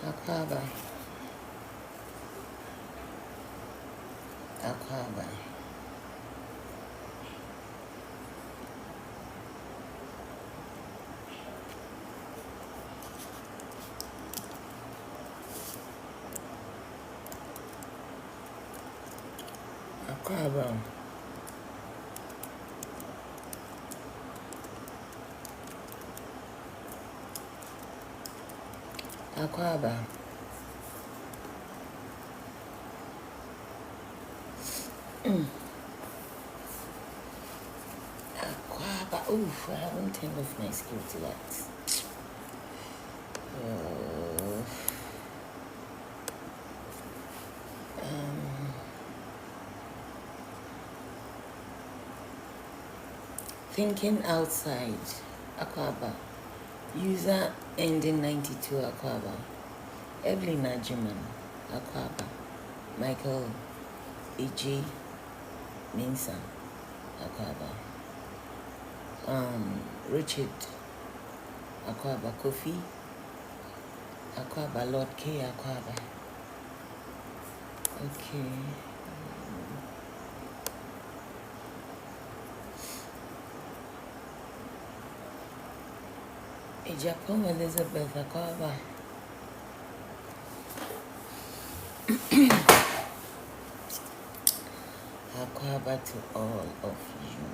Akwaba. Akwaba. Akwaba. Akwaba. Akwaba. Oof, I haven't turned off my security lights. Thinking outside. Akwaba. User ending 92 Akwaba. Evelyn Najiman Akwaba. Michael E.G. Minsa Akwaba. Richard Akwaba. Kofi Akwaba. Lord K Akwaba. Okay. Japan Elizabeth Akwaba. Akwaba to all of you.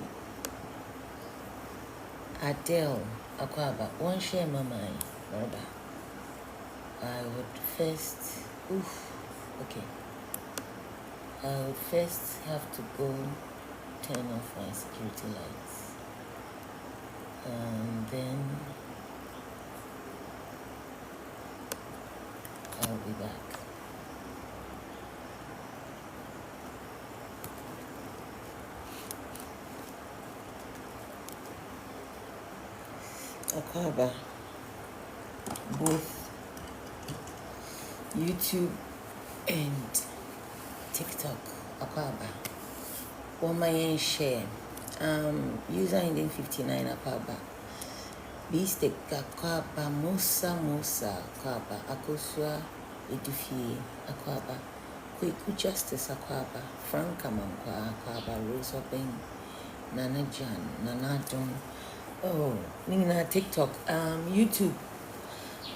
Adele Akwaba. One share my mind, brother. I would first, okay. I would first have to go turn off my security lights. And then I'll be back. Akwaba, both YouTube and TikTok. Akwaba. Woman share. User ending 59 Akwaba. Beastek Akwaba. Musa Akwaba. Akosua Edufie Akwaba. Kweku Justice Akwaba. Frank Amankwa Akwaba. Rose Obeng. Nana Jan. Nana Don. Oh, Nina TikTok. YouTube.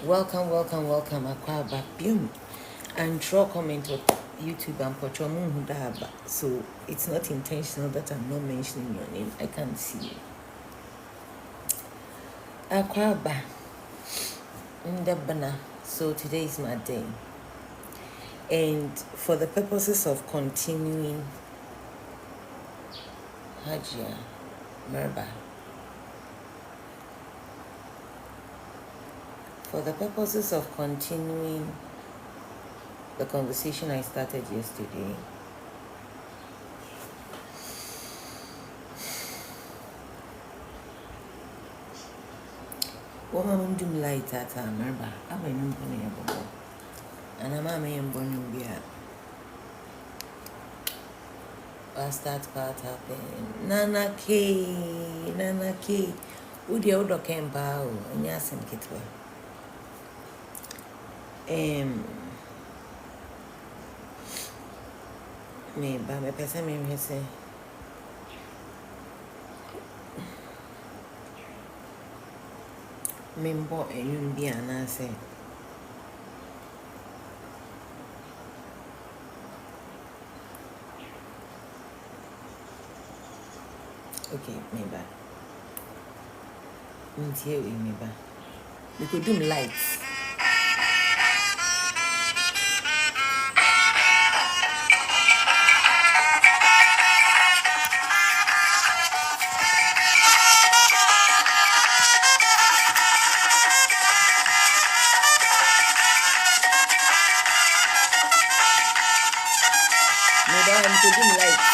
Welcome Akwaba. Boom. And draw comment with YouTube and Pochomu Hudaba. So it's not intentional that I'm not mentioning your name. I can't see you. Akwaba. Ndabana. So today is my day. And for the purposes of continuing Hajia Merba. For the purposes of continuing the conversation I started yesterday, woman do light at Merba. I'm a new and I'm a man born beer. What's that part happening? Nana K. Would you order came bow and yes and kitwa? Me, but my person may say, Mimbo and you be an answer. Okay, maybe. Here we maybe. We could do lights. Maybe I'm to do lights.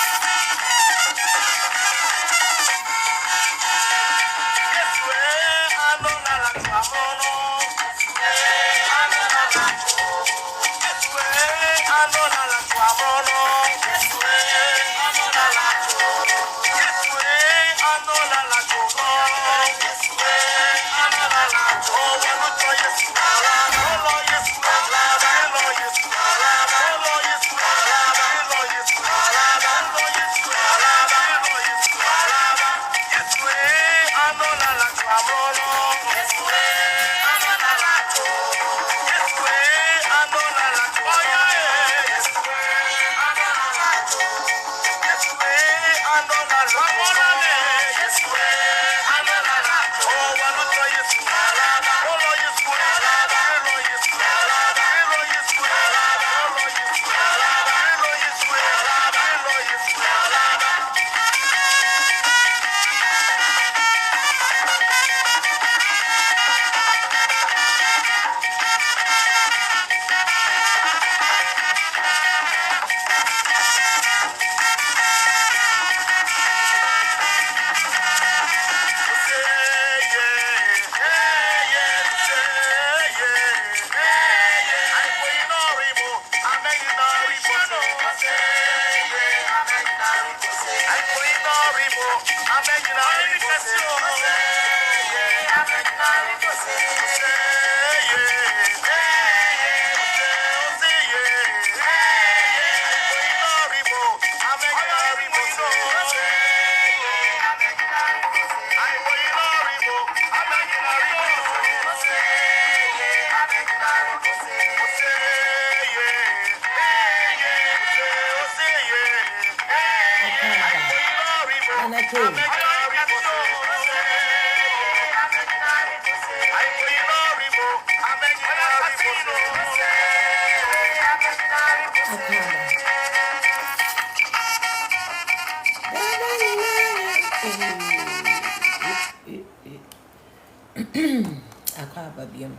Akwaba biom.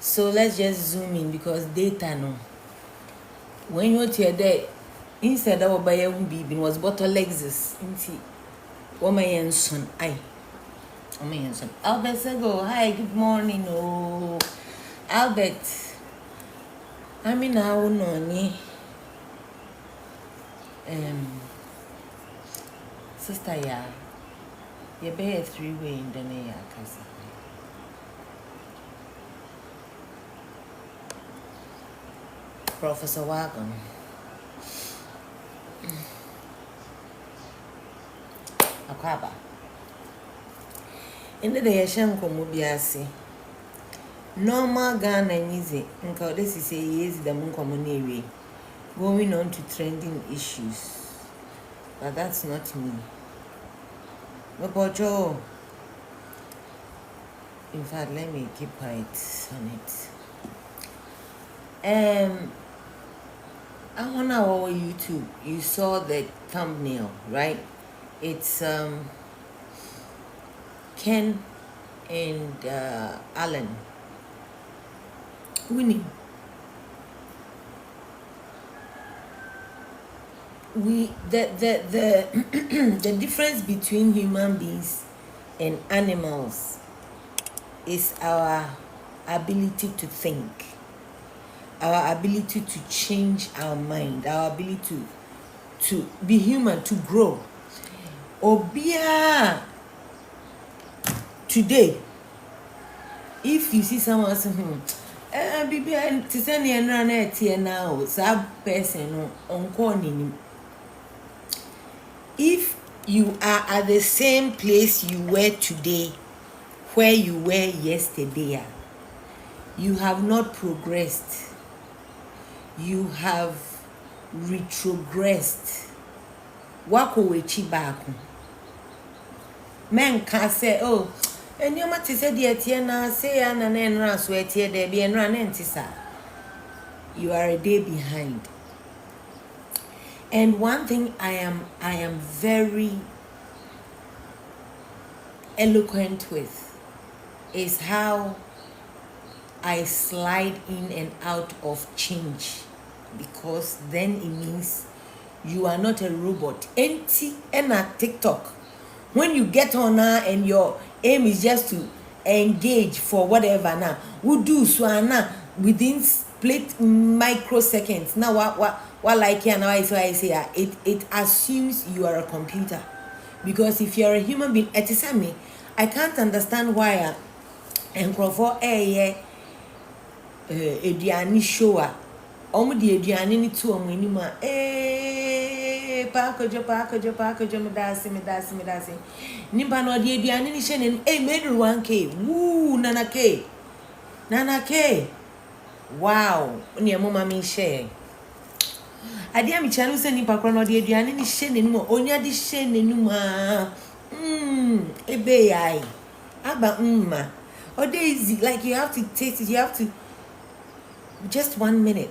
So let's just zoom in because data no. When you to there, instead of buy baby was bottle Lexus into woman son. Son. Albert Sego, hi, good morning. Oh, Albert. I mean, now no, sister, yeah, you bear 3-way in the near casa. Professor Wagon. Akwaba. In the day, Shanko Mubiasi. Normal Ghana easy. Nka this is a years the Munkomoneri. Going on to trending issues. But that's not me. Mopocho. In fact, let me keep quiet on it. On our YouTube, you saw the thumbnail, right? It's Ken and Alan winning. The the difference between human beings and animals is our ability to think, our ability to change our mind, our ability to be human, to grow. Obia today, if you see someone saying, Bibi, to send you another here now, some person on corning. If you are at the same place you were today, where you were yesterday, you have not progressed. You have retrogressed. Wako wechi baako. Men can say, oh, and you might say, dear Tiana, say, and then run sweat here, there be and run antisa. You are a day behind. And one thing I am very eloquent with is how I slide in and out of change, because then it means you are not a robot. Empty and at TikTok, when you get on now and your aim is just to engage for whatever now, we do so now within split microseconds. Now what like here now I say it assumes you are a computer, because if you are a human being, it is me. I can't understand why and for Ediani show the Ediani ni to omunima pakojo me dasi nimba no the Ediani ni shenen made 1k woo nana k wow ni mama mi share adia mi chanu se nimba kro no the Ediani ni shenen mo onya di shenen ma ebe yai aba or daisy, like you have to taste it, you have to just 1 minute.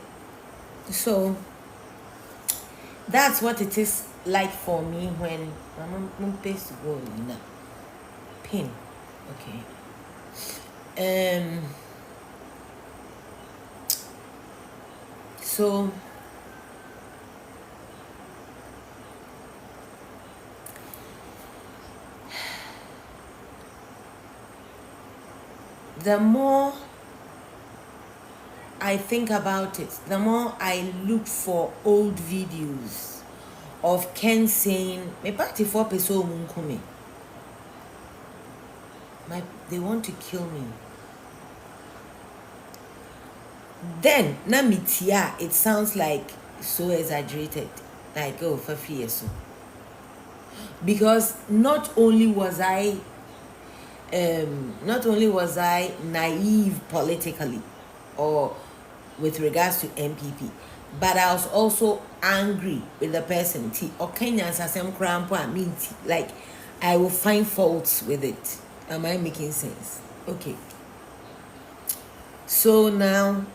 So that's what it is like for me when I'm supposed to go in a pin. Okay. So the more I think about it, the more I look for old videos of Ken saying, "Me party for peso munkume." They want to kill me. Then namitia, it sounds like so exaggerated, like oh for free so. Because not only was I naive politically or with regards to MPP, but I was also angry with the person. Like I will find faults with it. Am I making sense? Okay. So now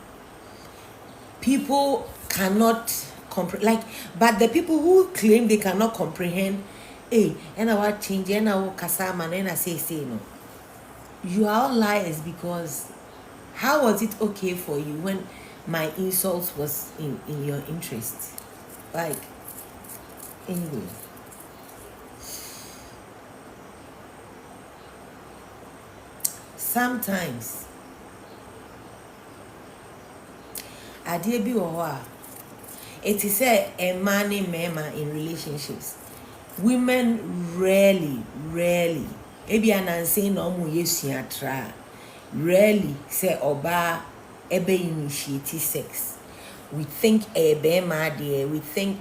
people cannot comprehend, but the people who claim they cannot comprehend, and I change and I kasa man and I say no. you are all liars, because how was it okay for you when my insult was in your interest? Like, anyway. Sometimes adeɛ bi wɔ hɔ a it is a man and mema in relationships. Women rarely ebi ananse na ɔmo yesua tra rarely say oba ebe initiate sex. We think a bema dear, we think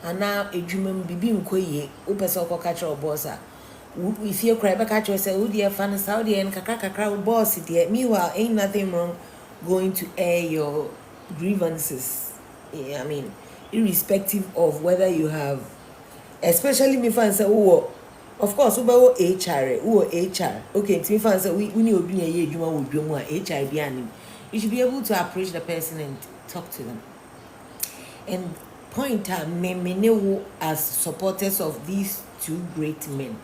ana edwuma bibi nko ye wo pese okɔka kyerɛ boss a if you cry bɛka kyerɛ sɛ wo deɛ fa no sa wo deɛ kakra wo boss deɛ meanwhile ain't nothing wrong going to air your grievances. Yeah, I mean, irrespective of whether you have, especially me fans say, oh, of course, about HR, okay, me fans say we need to be a HR behind. You should be able to approach the person and talk to them. And point out me as supporters of these two great men.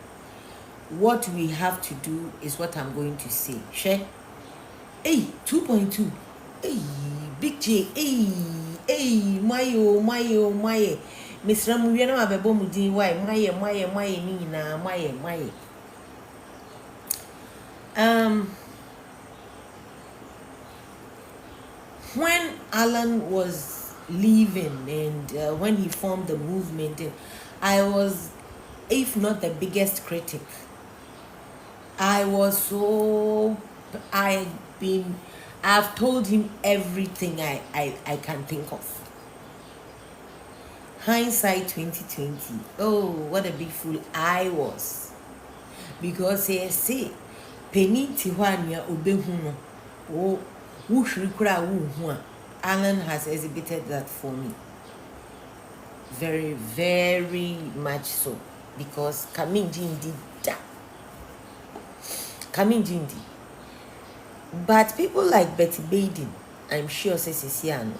What we have to do is what I'm going to say. Share. Hey, 2.2. Hey, Big J. Hey, my. Miss Ramuviana Abebo Mudi, why, my, Nina, my. When Alan was leaving and when he formed the movement, I was, if not the biggest critic. I've told him everything I can think of. Hindsight 2020. Oh, what a big fool I was. Because say penny tiwania obehuno. Oh, Alan has exhibited that for me. Very, very much so. Because coming did that. Coming Jindy. But people like Betty Baden, I'm sure says Ceciano,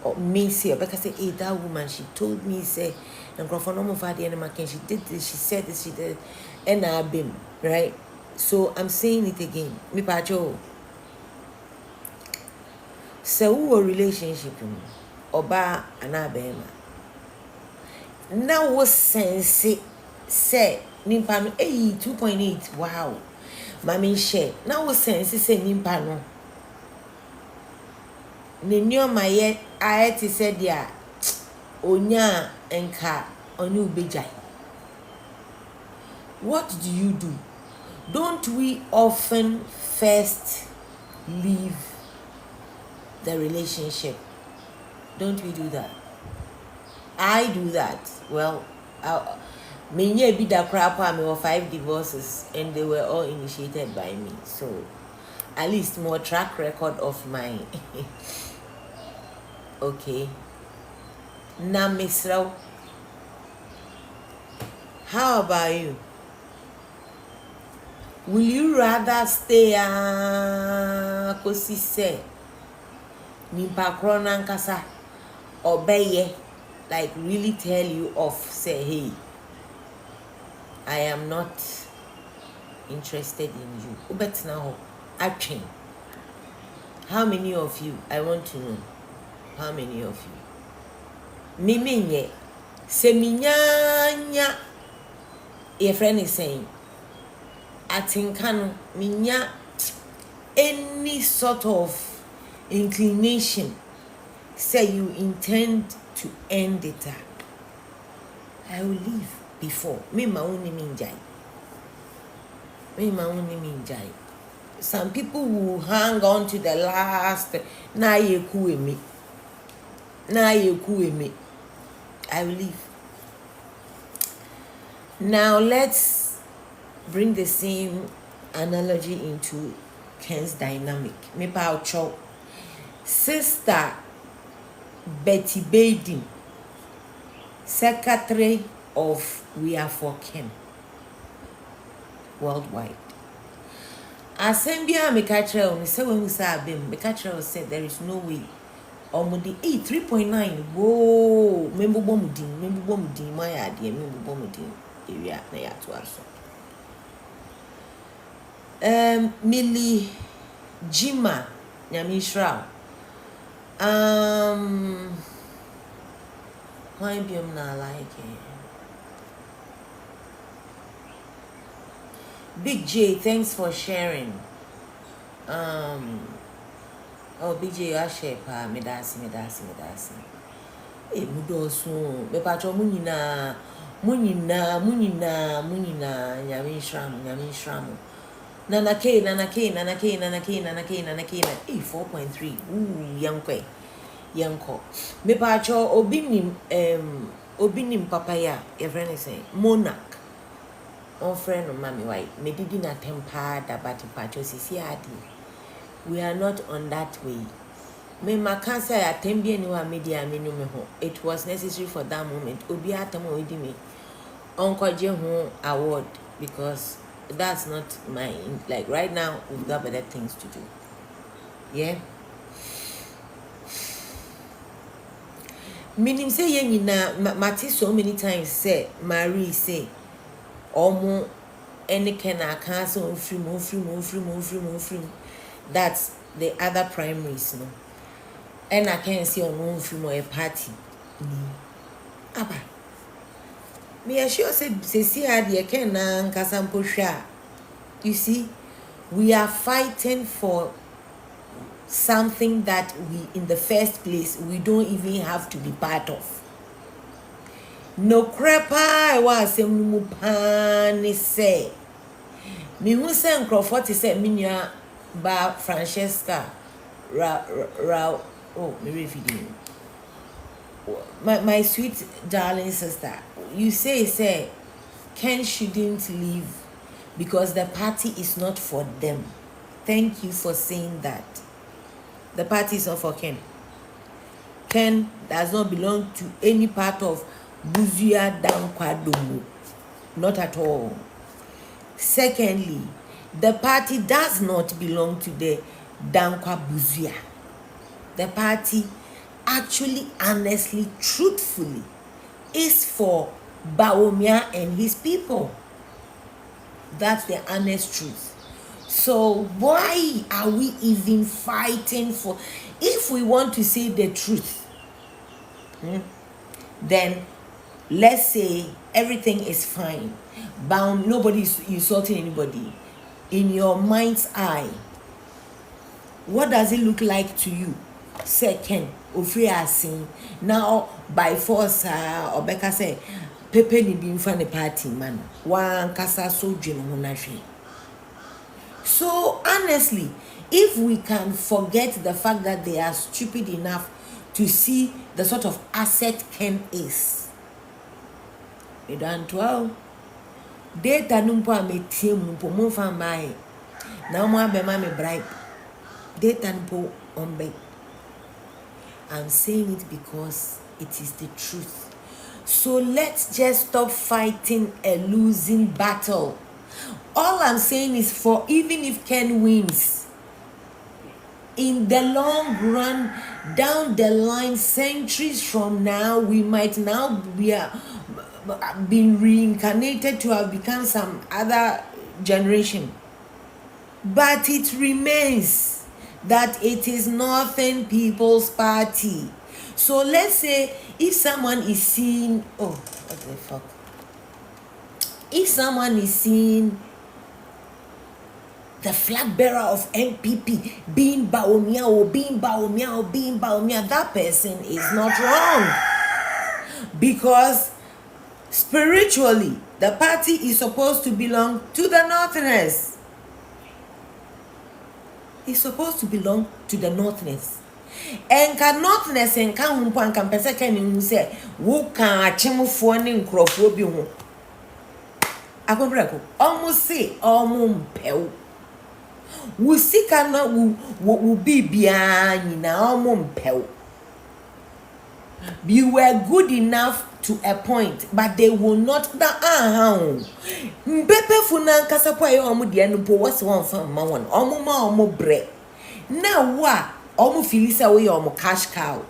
or Macy, or Becca say, hey, that woman, she told me, say, and Graffonomo Fadi and Macken, she did this, she said this, she did, and I've been, right? So I'm saying it again. Me pacho. So who relationship Oba and Abema. Now was sense say Nimpano 2.8. Wow. Mami share. Now was sense say Nimpano. Nenyo maye ayeti said ya onya enka onyu bejai. What do you do? Don't we often first leave the relationship? Don't we do that? I do that. Well, me be that crap. I mean, 5 divorces, and they were all initiated by me. So, at least more track record of mine. Okay. Now, Miss Rao, how about you? Will you rather stay kosi se nimpa krona nkasa obeye, like really tell you off, say, hey, I am not interested in you. Ubet now action. How many of you? I want to know. How many of you? Miminye seminyanya. Your friend is saying, I think can minya any sort of inclination say you intend to end it up. I will leave before. Me ma only minjai. Some people will hang on to the last. Na ye ku me. I will leave. Now let's bring the same analogy into Ken's dynamic. Me pa cho Sister Betty Baden, Secretary of We Are For Ken worldwide. Asembia me catch me say when we say bim me catch said there is no way. Omudi 3.9. Whoa, member bomudin my idea, member bomudin area na ya to aso. Millie Jima Nyamishra. Why be na like it? Big J, thanks for sharing. Oh, Big J, I share pa medasi. Mudoso, me patro munina, nyami shramu. Nana K, 4.3. Ooh, yanko. Me patro obinim papaya, your friend is saying, Monarch. On friend of mommy white, me did not temper that but patro sisiadi. We are not on that way. Me makansa ya tembi anywa media menu me ho. It was necessary for that moment. Obi atamo wedi me onkoje ho award because that's not my like right now we've got better things to do. Yeah. Meaning say ye nyina mati so many times say Marie say omo any kana cancel free. That's the other primaries no. And I can see on one film or a party. Aba. Me assure said see I can Kasampo Sha. You see, we are fighting for something that we in the first place we don't even have to be part of. No crepa I was a mupani say. Me who send Crawford to say Minya ba Francesca Ra oh, maybe if you didn't. My sweet darling sister, you say Ken shouldn't leave because the party is not for them. Thank you for saying that. The party is not for Ken. Ken does not belong to any part of Busia Dankwadomo. Not at all. Secondly, the party does not belong to the Dankwa Busia. The party actually, honestly, truthfully, is for Bawumia and his people. That's the honest truth. So why are we even fighting for? If we want to say the truth, then let's say everything is fine. Nobody's insulting anybody. In your mind's eye, what does it look like to you? Second, ofri asin now by force or Becca say pepe ni bi mfa ne party man wan kasa so dwene ho na hwe. So honestly, if we can forget the fact that they are stupid enough to see the sort of asset Ken is, we don't well data numpo ametie mpo mo fa mai na mo abema me bribe data numpo ombe. I'm saying it because it is the truth. So let's just stop fighting a losing battle. All I'm saying is for even if Ken wins, in the long run, down the line, centuries from now, we might now be been reincarnated to have become some other generation. But it remains that it is Northern People's Party. So let's say if someone is seeing, oh, what the fuck? If someone is seeing the flag bearer of NPP being Bawumia or being Bawumia, that person is not wrong. Because spiritually, the party is supposed to belong to the Northerners. It's supposed to belong to the Northerners. And can Northerners and can humpan can person say, who can achemufo ni nkrofo bi ho. Akobreko, almost say almost pew. We see cannot will be behind na almost pew. You were good enough to a point, but they will not Mpepe funa kasapo ayo omu de nupo what's one from ma one omu bre. Now what omu filisa we omu cash cow.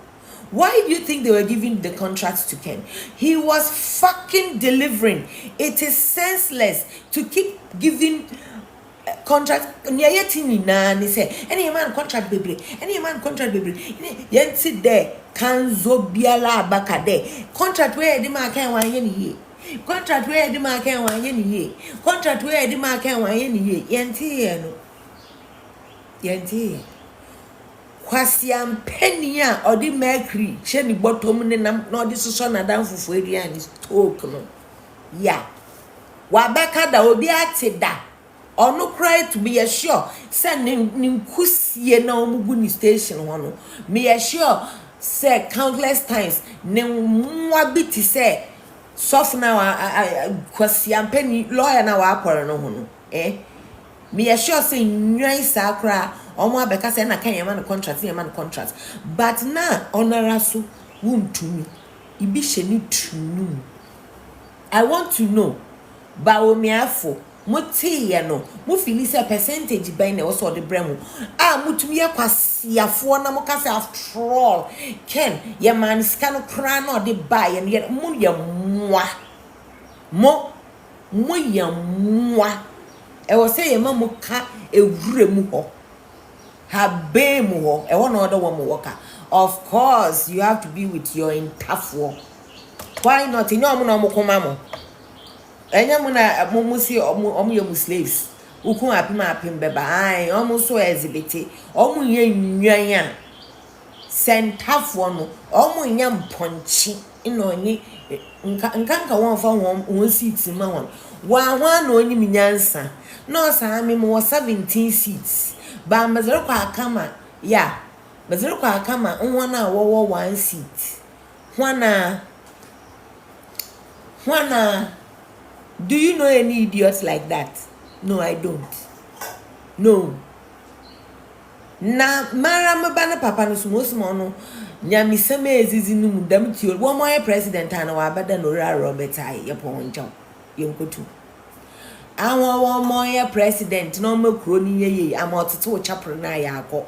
Why do you think they were giving the contracts to Ken? He was fucking delivering. It is senseless to keep giving contract near yet in nani say any man contract baby, any man contract baby, yet sit there, can zobiala baka there. Contract where the man can one ye. Contract where the man can one ye. Contract where the man can one ye. Yenti, yenti. Kwasiam penny or the mercury, shenny bottom and not this son a down for and his talk. Yeah. Wabeka da obi ate da. Ono cry to be sure. Send nim kusie na omugu ni station hono. Me sure say countless times ne mwa biti say soft na kwasiam penny lawyer na wa apore no hono. Me sure say nwan sakra omo abeka say na kan yema no contract but na onara so wuntumi ibi hye ni tunu. I want to know baomiafo motie no mo feel say percentage by na also the bremu mutumi yakwasiafo na mo kase after all ken ye man sika no kra na de buy and ye mo ye mo ye mwa e wo say ye ma mo ka ewure mu ho habe mu ho e won other one mo worker. Of course you have to be with your tough war. Why not? You know mo koma mo enya mo na mo si omo ye slaves ukun apim beba ai omo so exhibit omo ye nwan a sentafo no omo nya mponchi ina onyi nkanka won fa won seats ma won wa na onyi minyansa no sa me mo 17 seats ba mazero kwa akama ya mazero kwa akama nwana wo 1 seat Hwana do you know any idiots like that? No, I don't. No. Na mara mbana papa no sumo no nyamisema ezizi no mudam ti wo mo president ana wa bada no Robert ai ye pon nchaw ye nkotu awon wo mo president no makro ni ye ama ototo chapel na ya akọ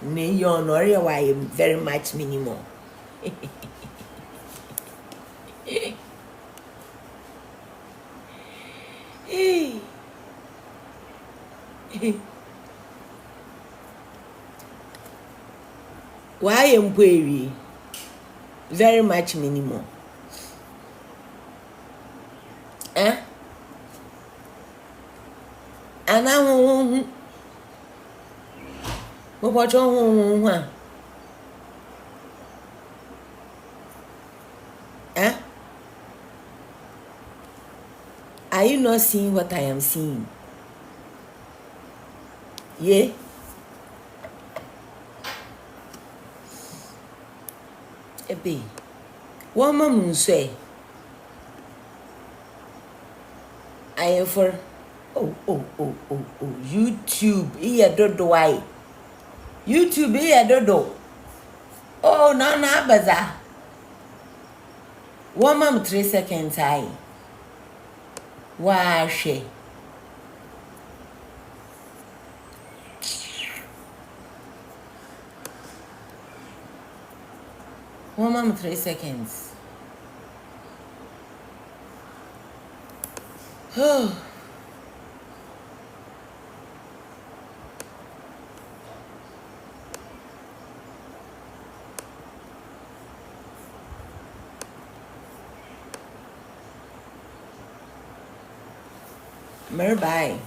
ne ye onore wa ye very much minimum. Why am query? Very much minimum. And I won't. What you Are you not seeing what I am seeing? Yeah. Ebe. One mom say. I am for YouTube. Iya dodo why? YouTube iya dodo. Oh no baza. One mom 3 seconds high. Wash. One mom 3 seconds. Oh. Bye.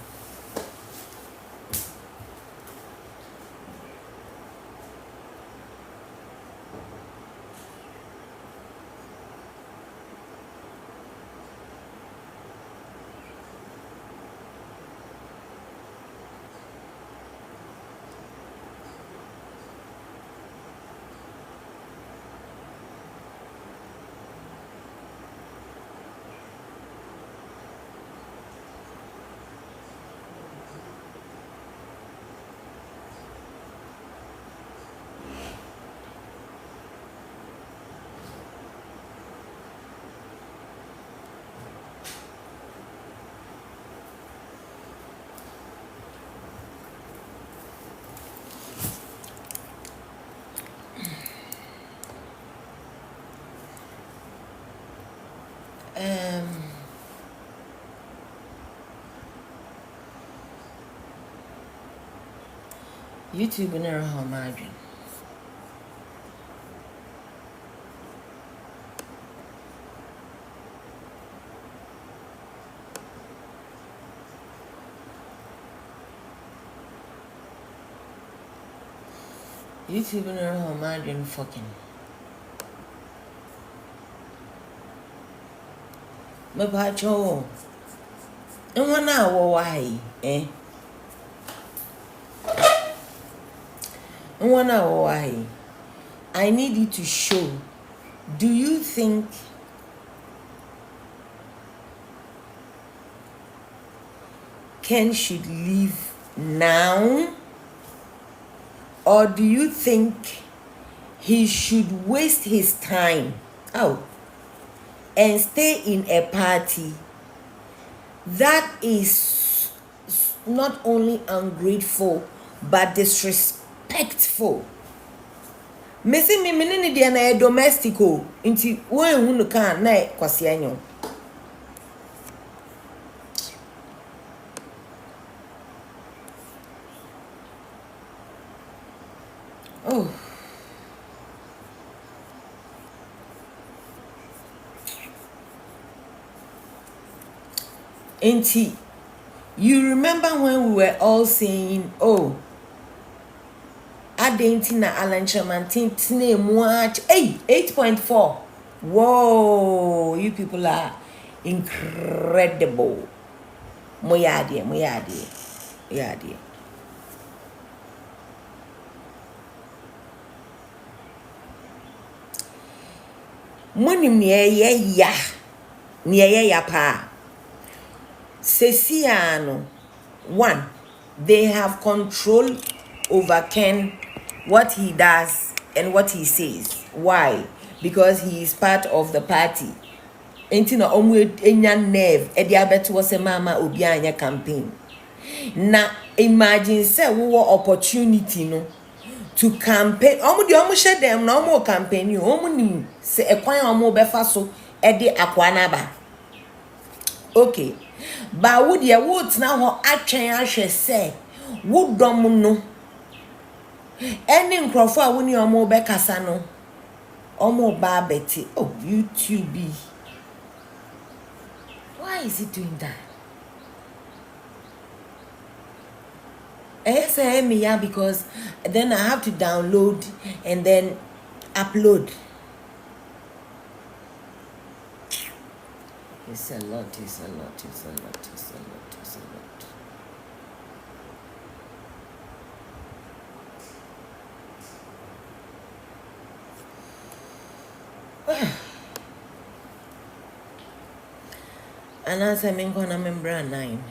YouTube never imagine. YouTube never imagine fucking. Mapacho. And one hour why, eh? And 1 hour why? I need you to show. Do you think Ken should leave now? Or do you think he should waste his time out and stay in a party that is not only ungrateful but disrespectful? Missing me meaning the na domestico into when who can na kwasi anyo. Oh. Auntie, you remember when we were all saying, oh, Adentina Alan Chamantin name watch 8.4. Whoa, you people are incredible. Moyadi. Money niye ya pa. Sesiano, one, they have control over Ken, what he does and what he says. Why? Because he is part of the party. Entina omwe enya nerve e dia beto was a mama obi anya campaign. Na imagine say we were opportunity no to campaign. Omo di omo share them na omo campaign you omo ni se ekwan omo befa so e de akwa na ba. Okay. Ba wo de wo tena ho atwen ahwe se wo dom no eni nkrofo a woni omo be kasa no omo ba beti. Oh, YouTube, why is he doing that? Yeah, because then I have to download and then upload. It's a lot. And as I'm gonna remember 9.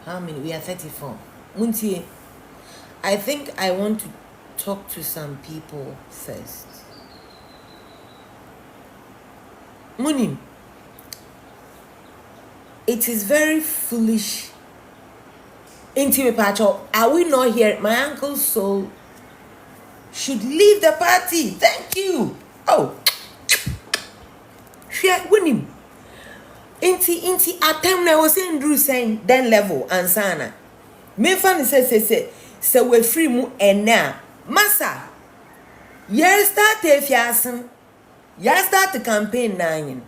How many? We are 34. Muntie, I think I want to talk to some people first. Munim, it is very foolish. Intimate Pacho, are we not here? My uncle's soul should leave the party. Thank you. Oh, share Munim. Inti atem na was saying Drew saying then level and sana. Me fan say we free mu ena. Masa. Yes start fiasen. Yes start the campaign 9.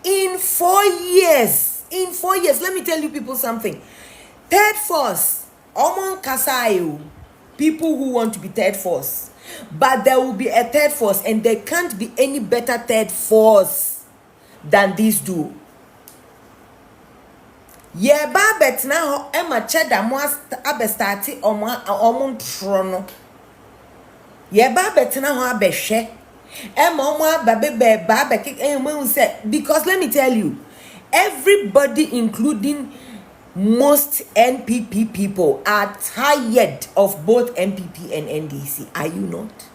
In 4 years, let me tell you people something. Third force, Omon Kasayo, people who want to be third force. But there will be a third force and there can't be any better third force than these two. Yeah, babet now Emma Cheddar must abestati omon trono. Yeah, babet now abeshe. Emma babe said because let me tell you, everybody, including most NPP people, are tired of both NPP and NDC. Are you not?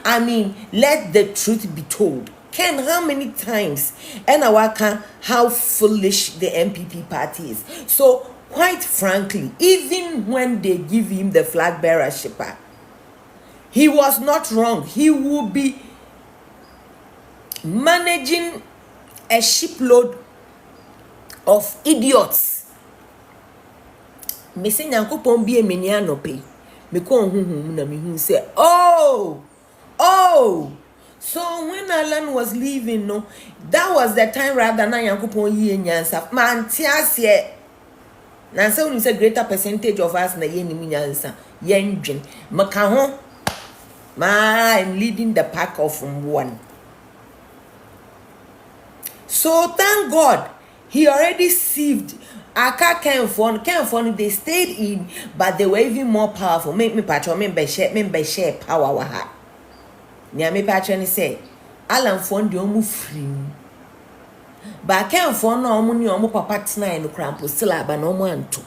I mean, let the truth be told. Ken, how many times and how foolish the NPP party is. So, quite frankly, even when they give him the flag bearer shipper, he was not wrong. He will be managing a shipload of idiots Me say Nyankopon bi emeni anope. Me ko honhom na me hu say, oh. So when Alan was leaving, no, that was the time rather na Nyankopon yi nyansa. Man tiase. Na say when say greater percentage of us na ye ni nyansa. Yendwen. Maka ho. I'm leading the pack of one. So thank God, he already sieved. Aka Kenfon, they stayed in, but they were even more powerful. Make me patch, me share power waha. Nya me patch and say, Alan Fon the omu free. But Kenfon no omu ni omu papa tina in the crampo still aba no omu anto.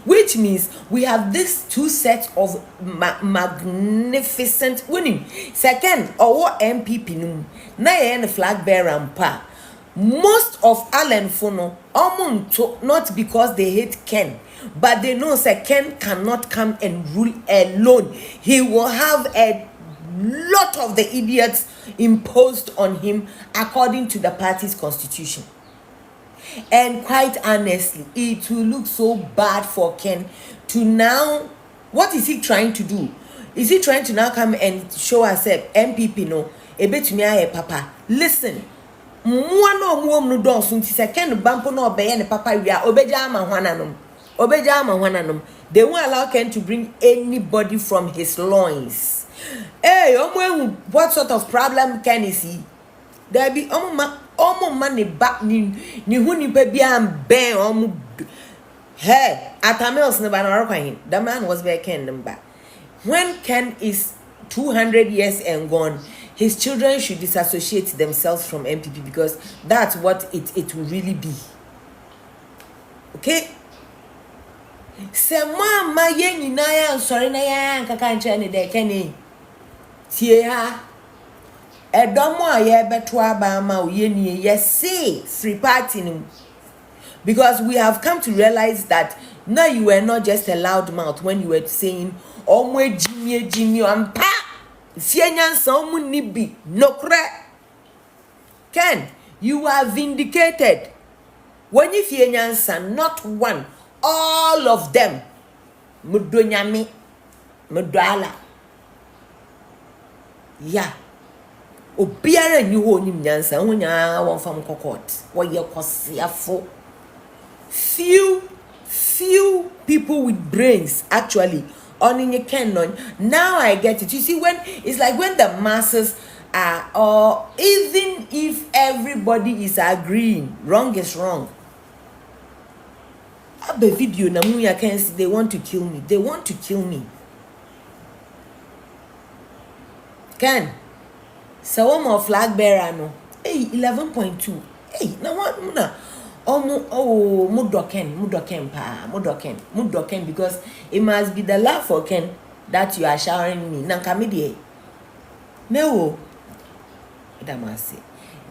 Which means we have these two sets of magnificent winning. Second, our MPP num na ye flag bearer pa. Most of Allen Fono omunto, not because they hate Ken, but they know that Ken cannot come and rule alone. He will have a lot of the idiots imposed on him according to the party's constitution. And quite honestly, it will look so bad for Ken to now. What is he trying to do? Is he trying to now come and show us MPP no? Ebetumi papa. Listen. Mwano mwom no donso nti se Ken bampo no obeye ne papa wia obeja ama hwananom. They won't allow Ken to bring anybody from his loins. Hey, what sort of problem Ken is he? There be omo man ni hu ni pa bia ben omo. Hey, Atamels ne ba na him. The man was very Ken number. When Ken is 200 years and gone, his children should disassociate themselves from MPP because that's what it will really be. Okay? Se mama ye nyina ya nsori na ya nkaka nche ne de kene. Tie ha. Edomo aye beto aba ma oye ni ye say free party ni. Because we have come to realize that now you were not just a loud mouth when you were saying omwe jimie ampa. Ken, you are vindicated. When you fear nyansa, not one, all of them. Mudonyami, mudala. Yeah. Obiara ni ho ni nyansa, wonya won fam kokot. Wo ye kwasiafo. Few people with brains actually on in your canon. Now I get it. You see, when it's like when the masses are, or even if everybody is agreeing, wrong is wrong. Abe video na muya can see they want to kill me. They want to kill me. Ken, so one more flag bearer no. Hey, 11.2. Hey, now what muna? Mudoken, because it must be the love for Ken that you are showering me. Nankamidie. No. That must say.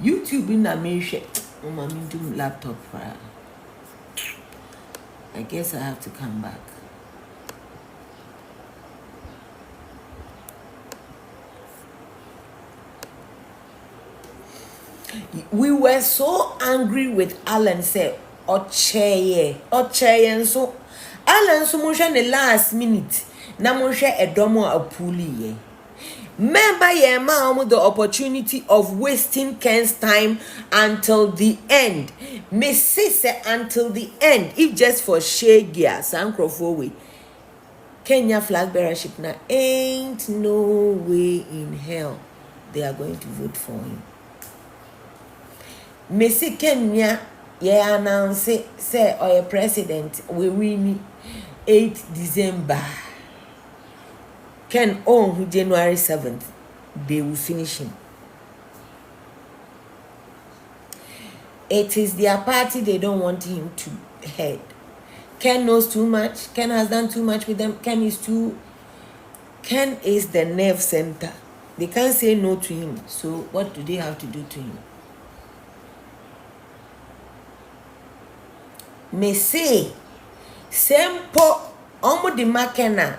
YouTube in America. Mommy do laptop. I guess I have to come back. We were so angry with Alan said, Ocheye, and so Alan so much the last minute. Na monshe edomo apuli ye. Remember ye ma the opportunity of wasting Ken's time until the end. Me say until the end, if just for Shegia, Sankrofo way. Kenya flag bearership now ain't no way in hell they are going to vote for him. Messi Kenya announce say or president we win 8 December. Ken on January 7th they will finish him. It is their party they don't want him to head. Ken knows too much. Ken has done too much with them. Ken is the nerve center. They can't say no to him. So what do they have to do to him? Me say sempo omo di makena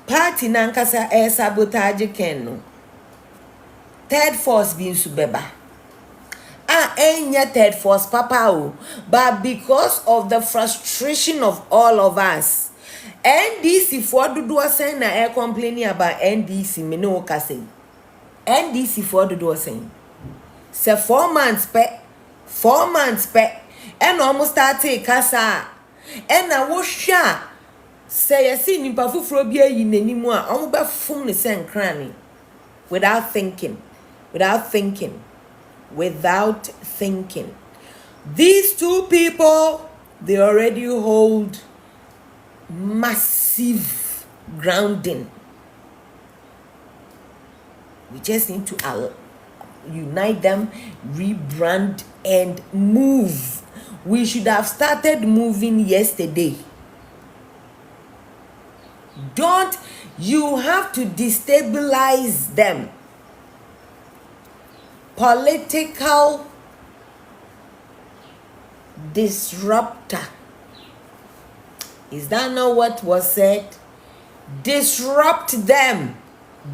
party nankasa sabotage Ken no third force bi nsubeba enya third force papa, but because of the frustration of all of us, NDC for dodo saying na air complaining about NDC me no say. NDC for dodo saying. Say 4 months pe, 4 months pe, and almost started kasa. And I was sure say I see nipa fufuro bia yi nanimu a omo be fum ne sen krani without thinking. These two people, they already hold massive grounding. We just need to unite them, rebrand, and move. We should have started moving yesterday. You have to destabilize them. Political disruptor. Is that not what was said? Disrupt them.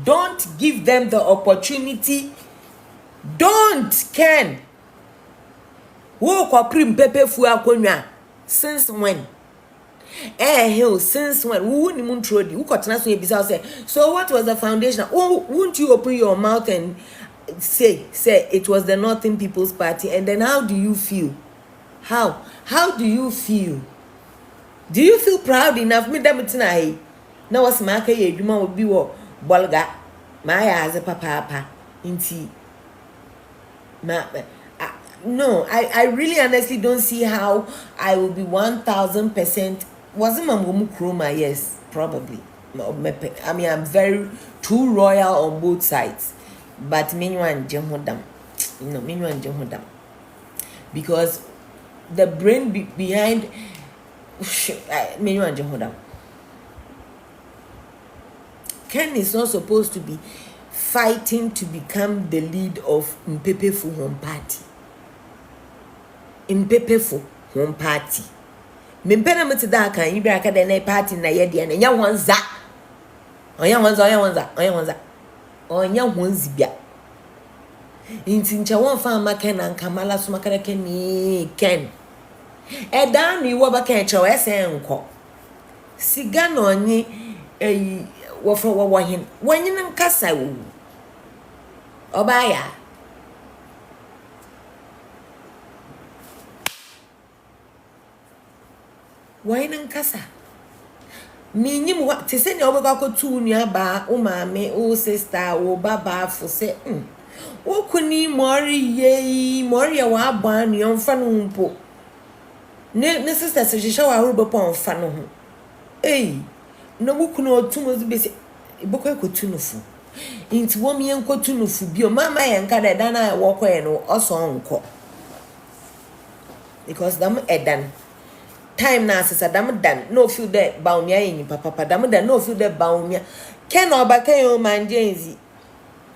Don't give them the opportunity. Don't, Ken. Wo kwa prim pepe fu akonwa. Since when? Since when? Who ni muntrodi? Who kotena so yebisa say, so what was the foundation? Won't you open your mouth and say it was the Northern People's Party? And then how do you feel? How do you feel? Do you feel proud enough? Me dem tonight. Na was maka ye adwuma obi wo bolga. My as a papa inti. No, I really honestly don't see how I will be 1000%. Wasn't my kroma? Yes, probably. I mean, I'm very too royal on both sides. But meanwhile, because the brain behind Ken is not supposed to be fighting to become the lead of Mpepefu Home Party. Mpepefu Home Party. Mimpena mutida kan ibi aka de na party na ye de na nya wanza. Onya wanzi bia. Inti ncha won fa ma Ken na nkamala so makara Ken. Eda ni wo ba kan che we se nko. Siga na onye wo fro wo hin. Wanyin nkasa wo. Obaya. Wanyin nkasa. Minyim wa te se ne obekwa ko tu nua ba o maame o sister o baba fo se wo kuni mori wa aba anu yomfa no mpo. Ne sister se hihye wa horo bepo onfa no ho. No wukunu otumo zibese ibokwa ekotu no fu. Inti wo mi enkotu no fu bio mama ye nka da dan na wo koye no oso onko. Because them edan time na asesa dam dan no feel that baumia yin papa dam dan no feel that baumia Ken obaka yo manjenzi.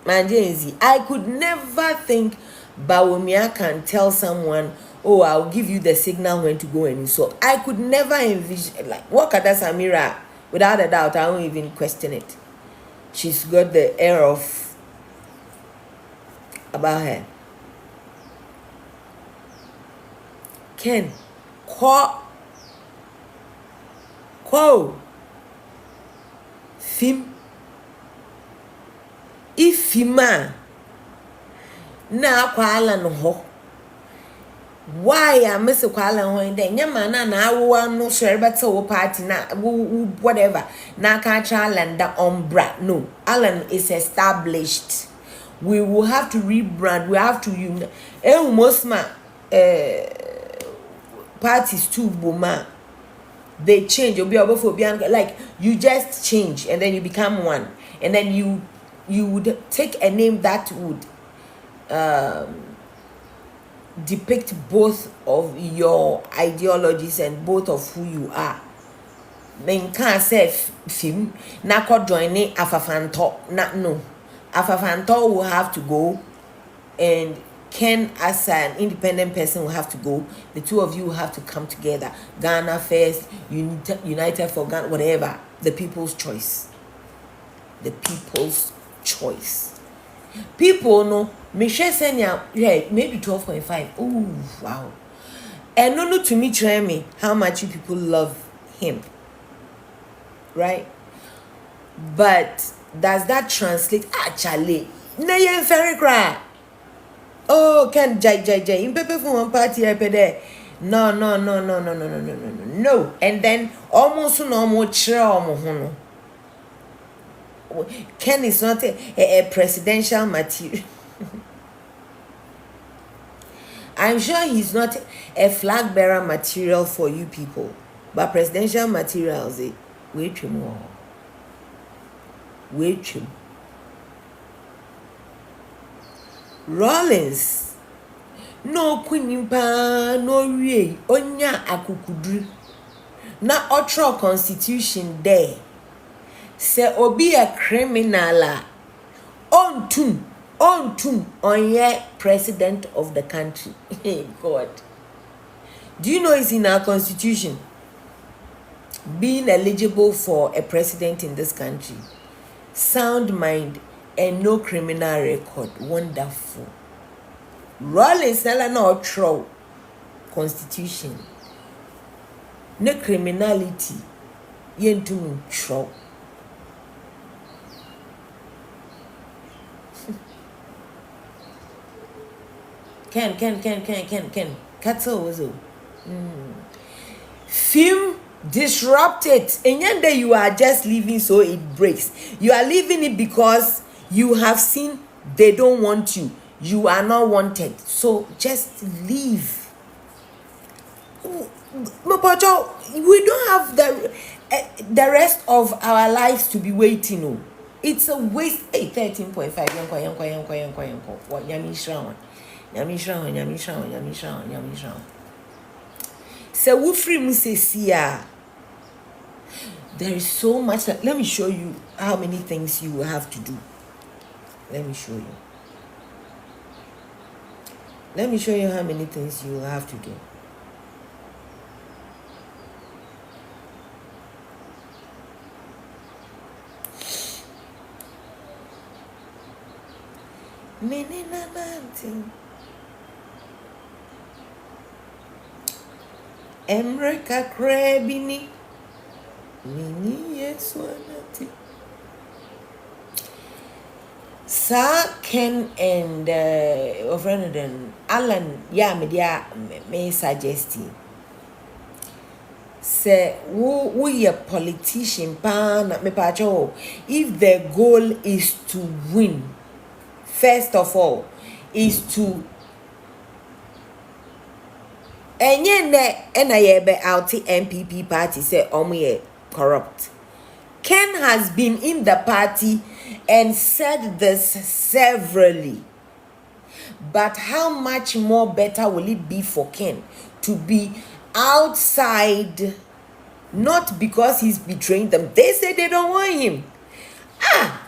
I could never think Baumia can tell someone, oh, I'll give you the signal when to go and insult. I could never envision, like, what Kada Samira, without a doubt, I won't even question it. She's got the air of about her. Ken, Fim, ifima na kwala no ho. Why I miss kwala ho then nyama na awo no sure better wo party na whatever na ka cha landa umbra. No, Alan is established. We will have to rebrand. We have to unite. Most parties too boma. They change. Like you just change and then you become one, and then you would take a name that would depict both of your ideologies and both of who you are. Then can't say film na ko join Afafanto. No. Afafanto will have to go, and Ken as an independent person will have to go. The two of you will have to come together. Ghana first, United for Ghana, whatever. The people's choice. The people's choice. People know Michelle Senya, yeah, maybe 12.5. Oh, wow. And no, to me, try me how much you people love him, right? But does that translate? Actually, na yen very cry. Oh, can jai. In paper for one party, I pay there. No. And then almost no more chair. Ken is not a presidential material. I'm sure he's not a flag bearer material for you people, but presidential materials, wait more. Rollins, no kunimpa, no re, onya akukudru. Na otro constitution there. Se obi a criminal ontum onye president of the country. Hey God. Do you know it's in our constitution? Being eligible for a president in this country. Sound mind and no criminal record. Wonderful. Rollins nala na otro constitution. No criminality. Yentum tro. Ken. Cattle was Film disrupted. And yet you are just leaving so it breaks. You are leaving it because you have seen they don't want you. You are not wanted. So just leave. We don't have the rest of our lives to be waiting. It's a waste. 13.5. Yamisha. So Wufri Musesia. There is so much. Let me show you how many things you will have to do. Let me show you how many things you will have to do. Menina mountain. Emreka Krabini. Mini Yeswanati. Sir Ken and Alan media may suggest say we a politician pan me pacho if the goal is to win, first of all is to out MPP party say omuye corrupt. Ken has been in the party and said this severally. But how much more better will it be for Ken to be outside, not because he's betraying them. They say they don't want him.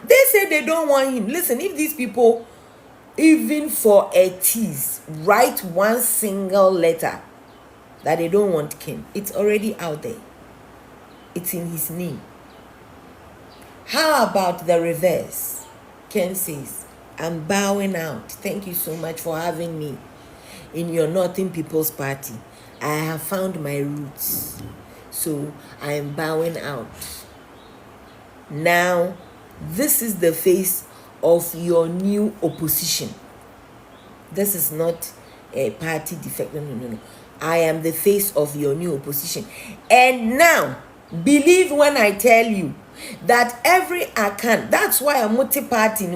They say they don't want him. Listen, if these people, even for a tease, write one single letter that they don't want Ken, it's already out there. It's in his name. How about the reverse? Ken says, I'm bowing out. Thank you so much for having me in your Northern People's Party. I have found my roots. So I am bowing out. Now, this is the face of your new opposition. This is not a party defect. No. I am the face of your new opposition. And now, believe when I tell you that every account, that's why I'm multi-party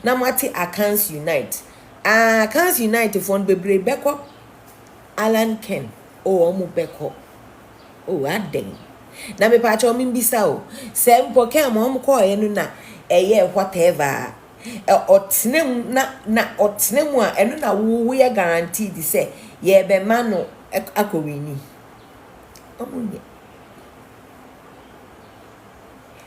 na multi accounts unite. Accounts unite fund bebre beko Alan Ken omu beko. Adeng. Na me pa cho mbisa o. Se mpo ke am ko enu na eye whatever. Otnem na otnem a enu na wo ye guaranteed say ye be ma no akowini. Omunye.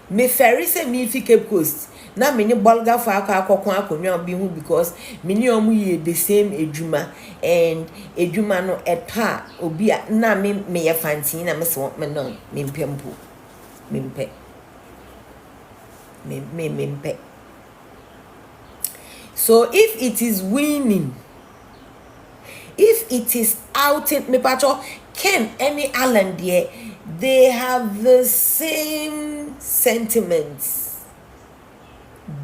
Me ferry say me fi Cape Coast na me ni bolga for akokon akonwa bi hu because me ni omu ye the same edwuma and edwuma no epa obi na me ye fancy na me so me no me mpempo me mpe So if it is winning, if it is outing, me pacho Ken any Allen there, they have the same sentiments,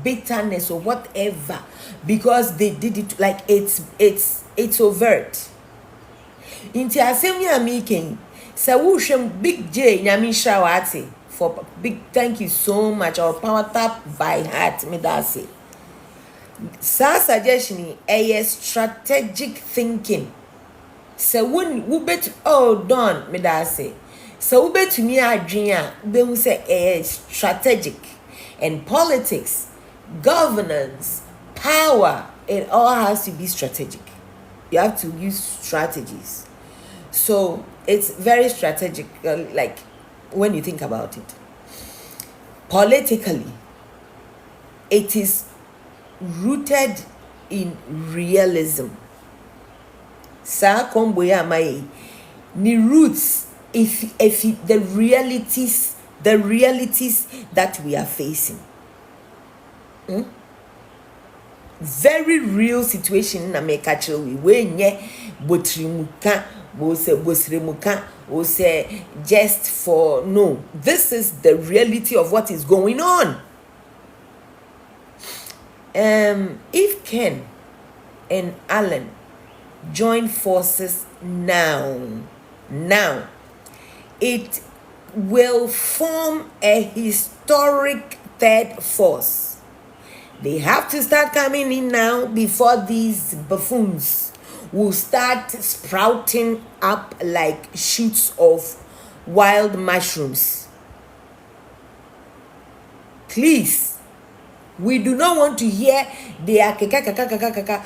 bitterness or whatever, because they did it like it's overt. Inti asem ya making sa wuhwem Big J nyami shawati for big thank you so much. Our power tap by heart me that say. Sa suggestion a strategic thinking. So when we bet done me that say. So we bet to me adwin a be hu say a strategic, and politics, governance, power, it all has to be strategic. You have to use strategies. So it's very strategic, like when you think about it. Politically, it is rooted in realism. Sa kombo ya mai ni roots if the realities that we are facing. Very real situation na make actually we nye botrimuka wo se bosremuka wo se just for no, this is the reality of what is going on. If Ken and Allen join forces now it will form a historic third force. They have to start coming in now before these buffoons will start sprouting up like shoots of wild mushrooms. Please, we do not want to hear they are kaka.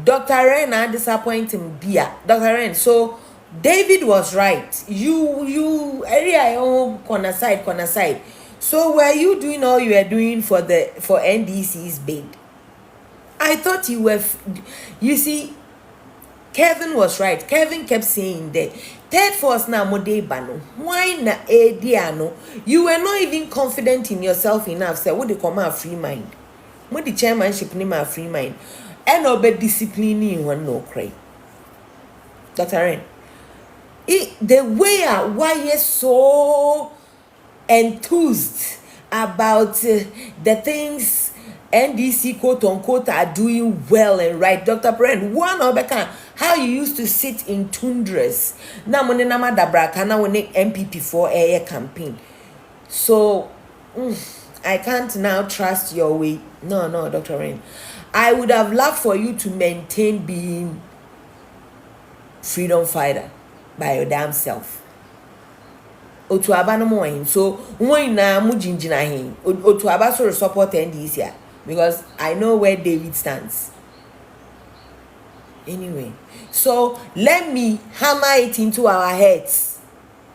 Dr. Ren are disappointing beer. Dr. Ren, so David was right. You area corner side. So were you doing all you were doing for NDC's bid? I thought you were. You see, Kevin was right. Kevin kept saying that third force na mode bano. Why na ediano? You were not even confident in yourself enough. Say, what they come out free mind? What the chairmanship name a free mind? And obey discipline in one no cray. Dr. Ren, the way why you so enthused about the things NDC quote unquote are doing well and right. Dr. Ren, one of how you used to sit in tundras. Now money nama dabraka now when MPP for a campaign. So I can't now trust your way. No, Dr. Ren. I would have loved for you to maintain being freedom fighter by your damn self. Otuaba no more. So when na mujinjina him. Otuaba so support NDC because I know where David stands. Anyway, so let me hammer it into our heads.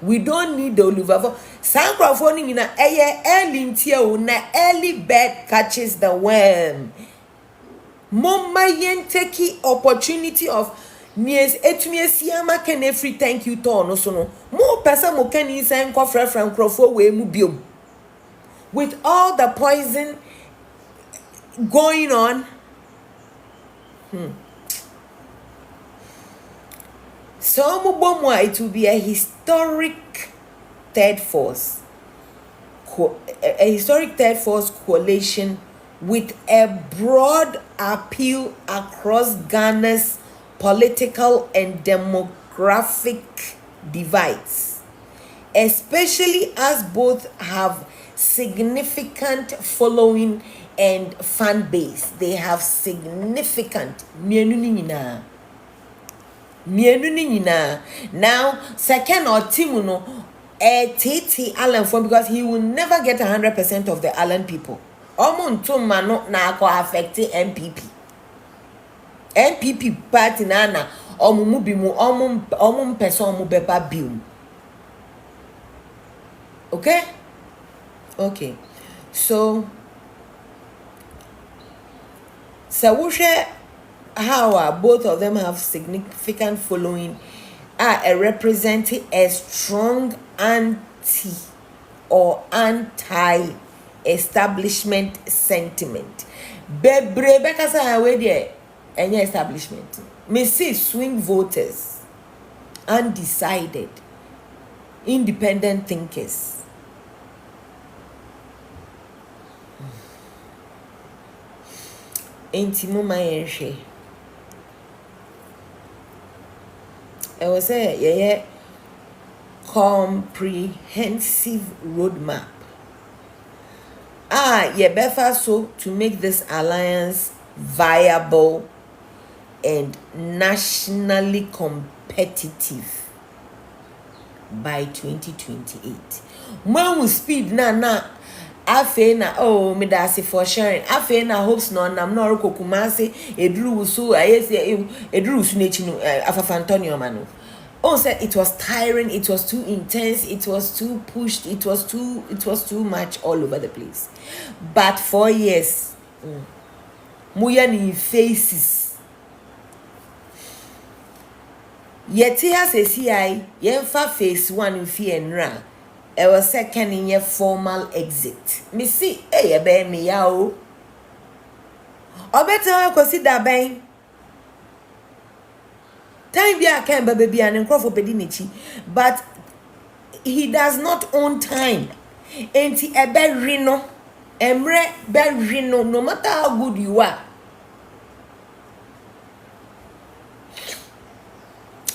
We don't need the Oliver. Sancrophone in a early early bird catches the worm. Mama yen take opportunity of nies etumi siama ken every thank you to no so no mo person mo ken inside kwa frefran crofo we mu biom with all the poison going on. So it will be a historic third force, a historic third force coalition with a broad appeal across Ghana's political and demographic divides, especially as both have significant following and fan base. They have significant now second or Timuno TT Allen form because he will never get 100% of the Allen people. Omuntu mano na ko affect NPP party na omumu bi mu omum person omu beba bium. Okay, so we share how both of them have significant following are representing a strong anti or anti-establishment sentiment. bebre bekasa we there any establishment. Me see swing voters, undecided, independent thinkers. Enti mo ma yenhwe. I was say yeah comprehensive roadmap. Befa so to make this alliance viable and nationally competitive by 2028. When we speed na afe na me da se for sharing afe na hopes no nam no Kumasi eduru so ayese eduru su nechi no afafa Antonio mano. Oh, said it was tiring, it was too intense, it was too pushed, it was too much all over the place. But 4 years, Muyani faces. Yet here says CI, yenfa phase 1 in Fienra. Our second in your formal exit. Me see, be me yao. Or better, I consider bang. Time bia can baby and for pedinichi, but he does not own time. Enti ebe rino, emre be rino, no matter how good you are.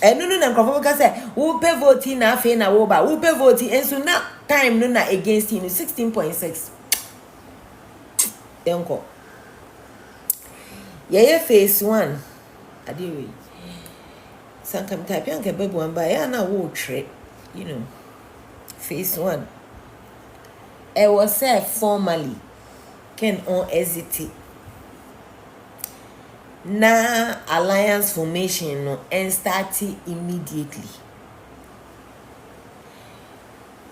No na nkrofo ka say wo pay vote na afi na wo ba wo pay vote enso na time no na against him 16.6 denko ye phase 1 adewe sankam type yanke babu amba ya na wo tre phase 1 I was said formally can on exit na alliance formation no and start immediately.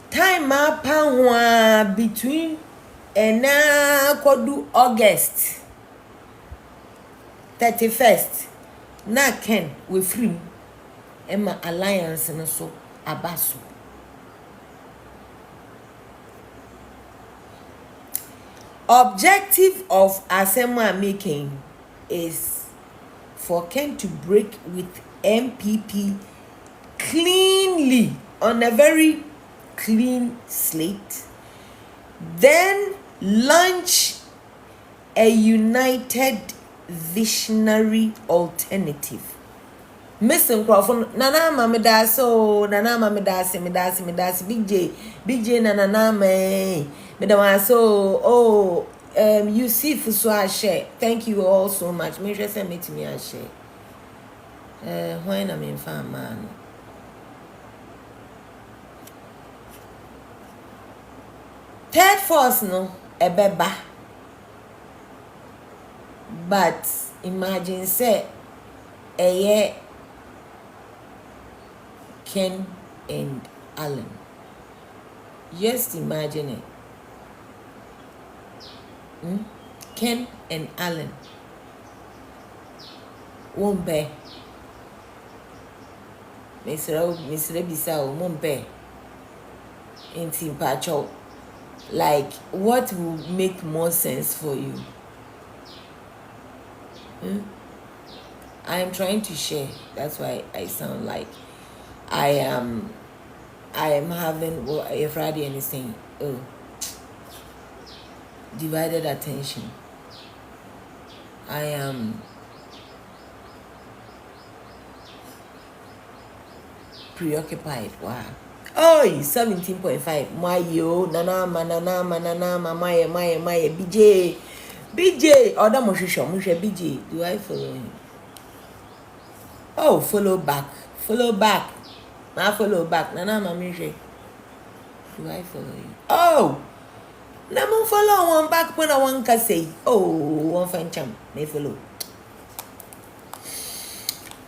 Time up between na kodu August 31st na ken we free Emma alliance no so abaso. Objective of Asema making is for Ken to break with MPP cleanly on a very clean slate, then launch a united visionary alternative. Mr. Crawford, Nana Mamidaso, Nana Midasi, Big J, Nana me, Medawaso, you see for so I share. Thank you all so much. Make sure send me to me I share. When I'm in farm man. Third force no a beba. But imagine say a year Ken and Alan. Just imagine it. Ken and Alan won't bear. Mr. Bisao won't bear. In Timpacho. Like, what will make more sense for you? I am trying to share. That's why I sound like I am having a Friday and saying, divided attention. I am preoccupied. Wow. Oh, 17.5. My yo, nanama, my BJ. Other Moshisha, BJ. Do I follow him? Oh, follow back. I follow back. Nanama, Misha. Do I follow you? Oh. Namu follow one back when I want to say, one fine champ may follow.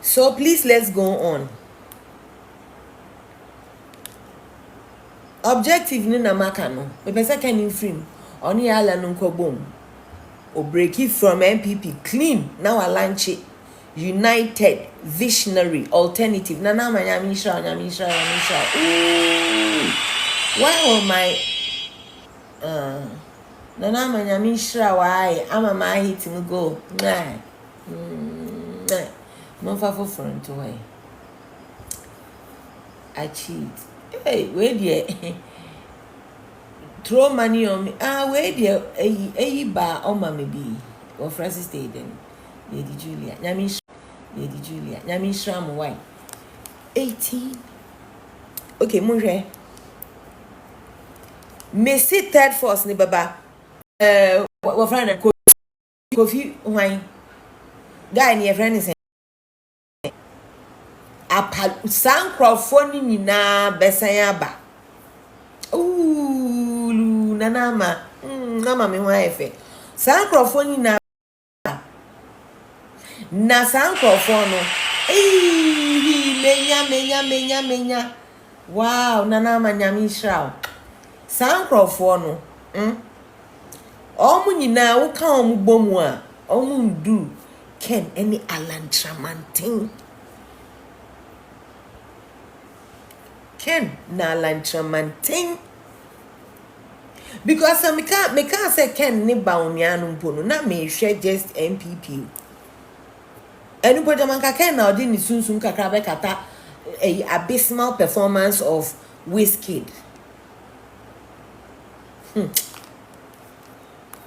So please let's go on. Objective ni na makano. Me pesa can in frame. Oni ala nunko boom. Or break it from MPP clean. Now I launch it. United visionary alternative. Nana manyamisha. Why am I Nana Manyami Shra, why? I'm a my hitting go. Nah. No for front away. I cheat. Hey, wait there. Throw money on me. Wait there. A bar on my be. Or Francis Staden. Lady Julia. Lady Julia. Nyami Shram, why? 18. Okay, Mure. Messi third force ni baba. What friend Kofi wine. Guy ni friend is apa sankrofo ni nyina besan aba. Ooh, nanama. Nama me ho efe. Sankrofo ni na sankrofo no. Menya. Wow, nanama nyami shraw. Sankrofo no. Omu nyina wo ka omu bomu a, omu ndu Ken any Alan Tramantin. Ken na Alan Tramantin. Because me can't say Ken ni baunianu mpono na me share just MPP. Anybody manka Ken na odi ni sunsun kakra be kata a abysmal performance of Wizkid.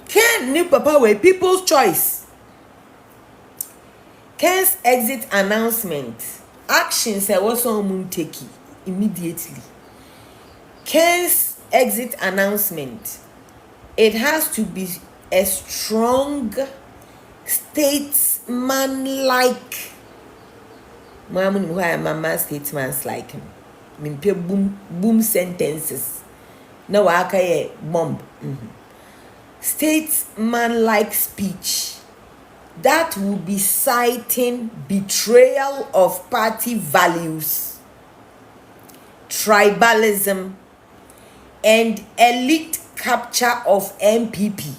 Ken ni papa we people's choice. Ken's exit announcement. Actions I was on take immediately. Ken's exit announcement. It has to be a strong statesman-like. Mama statesmans like him. Mimpe boom sentences. No waka bomb. Statesman-like speech that will be citing betrayal of party values, tribalism, and elite capture of MPP.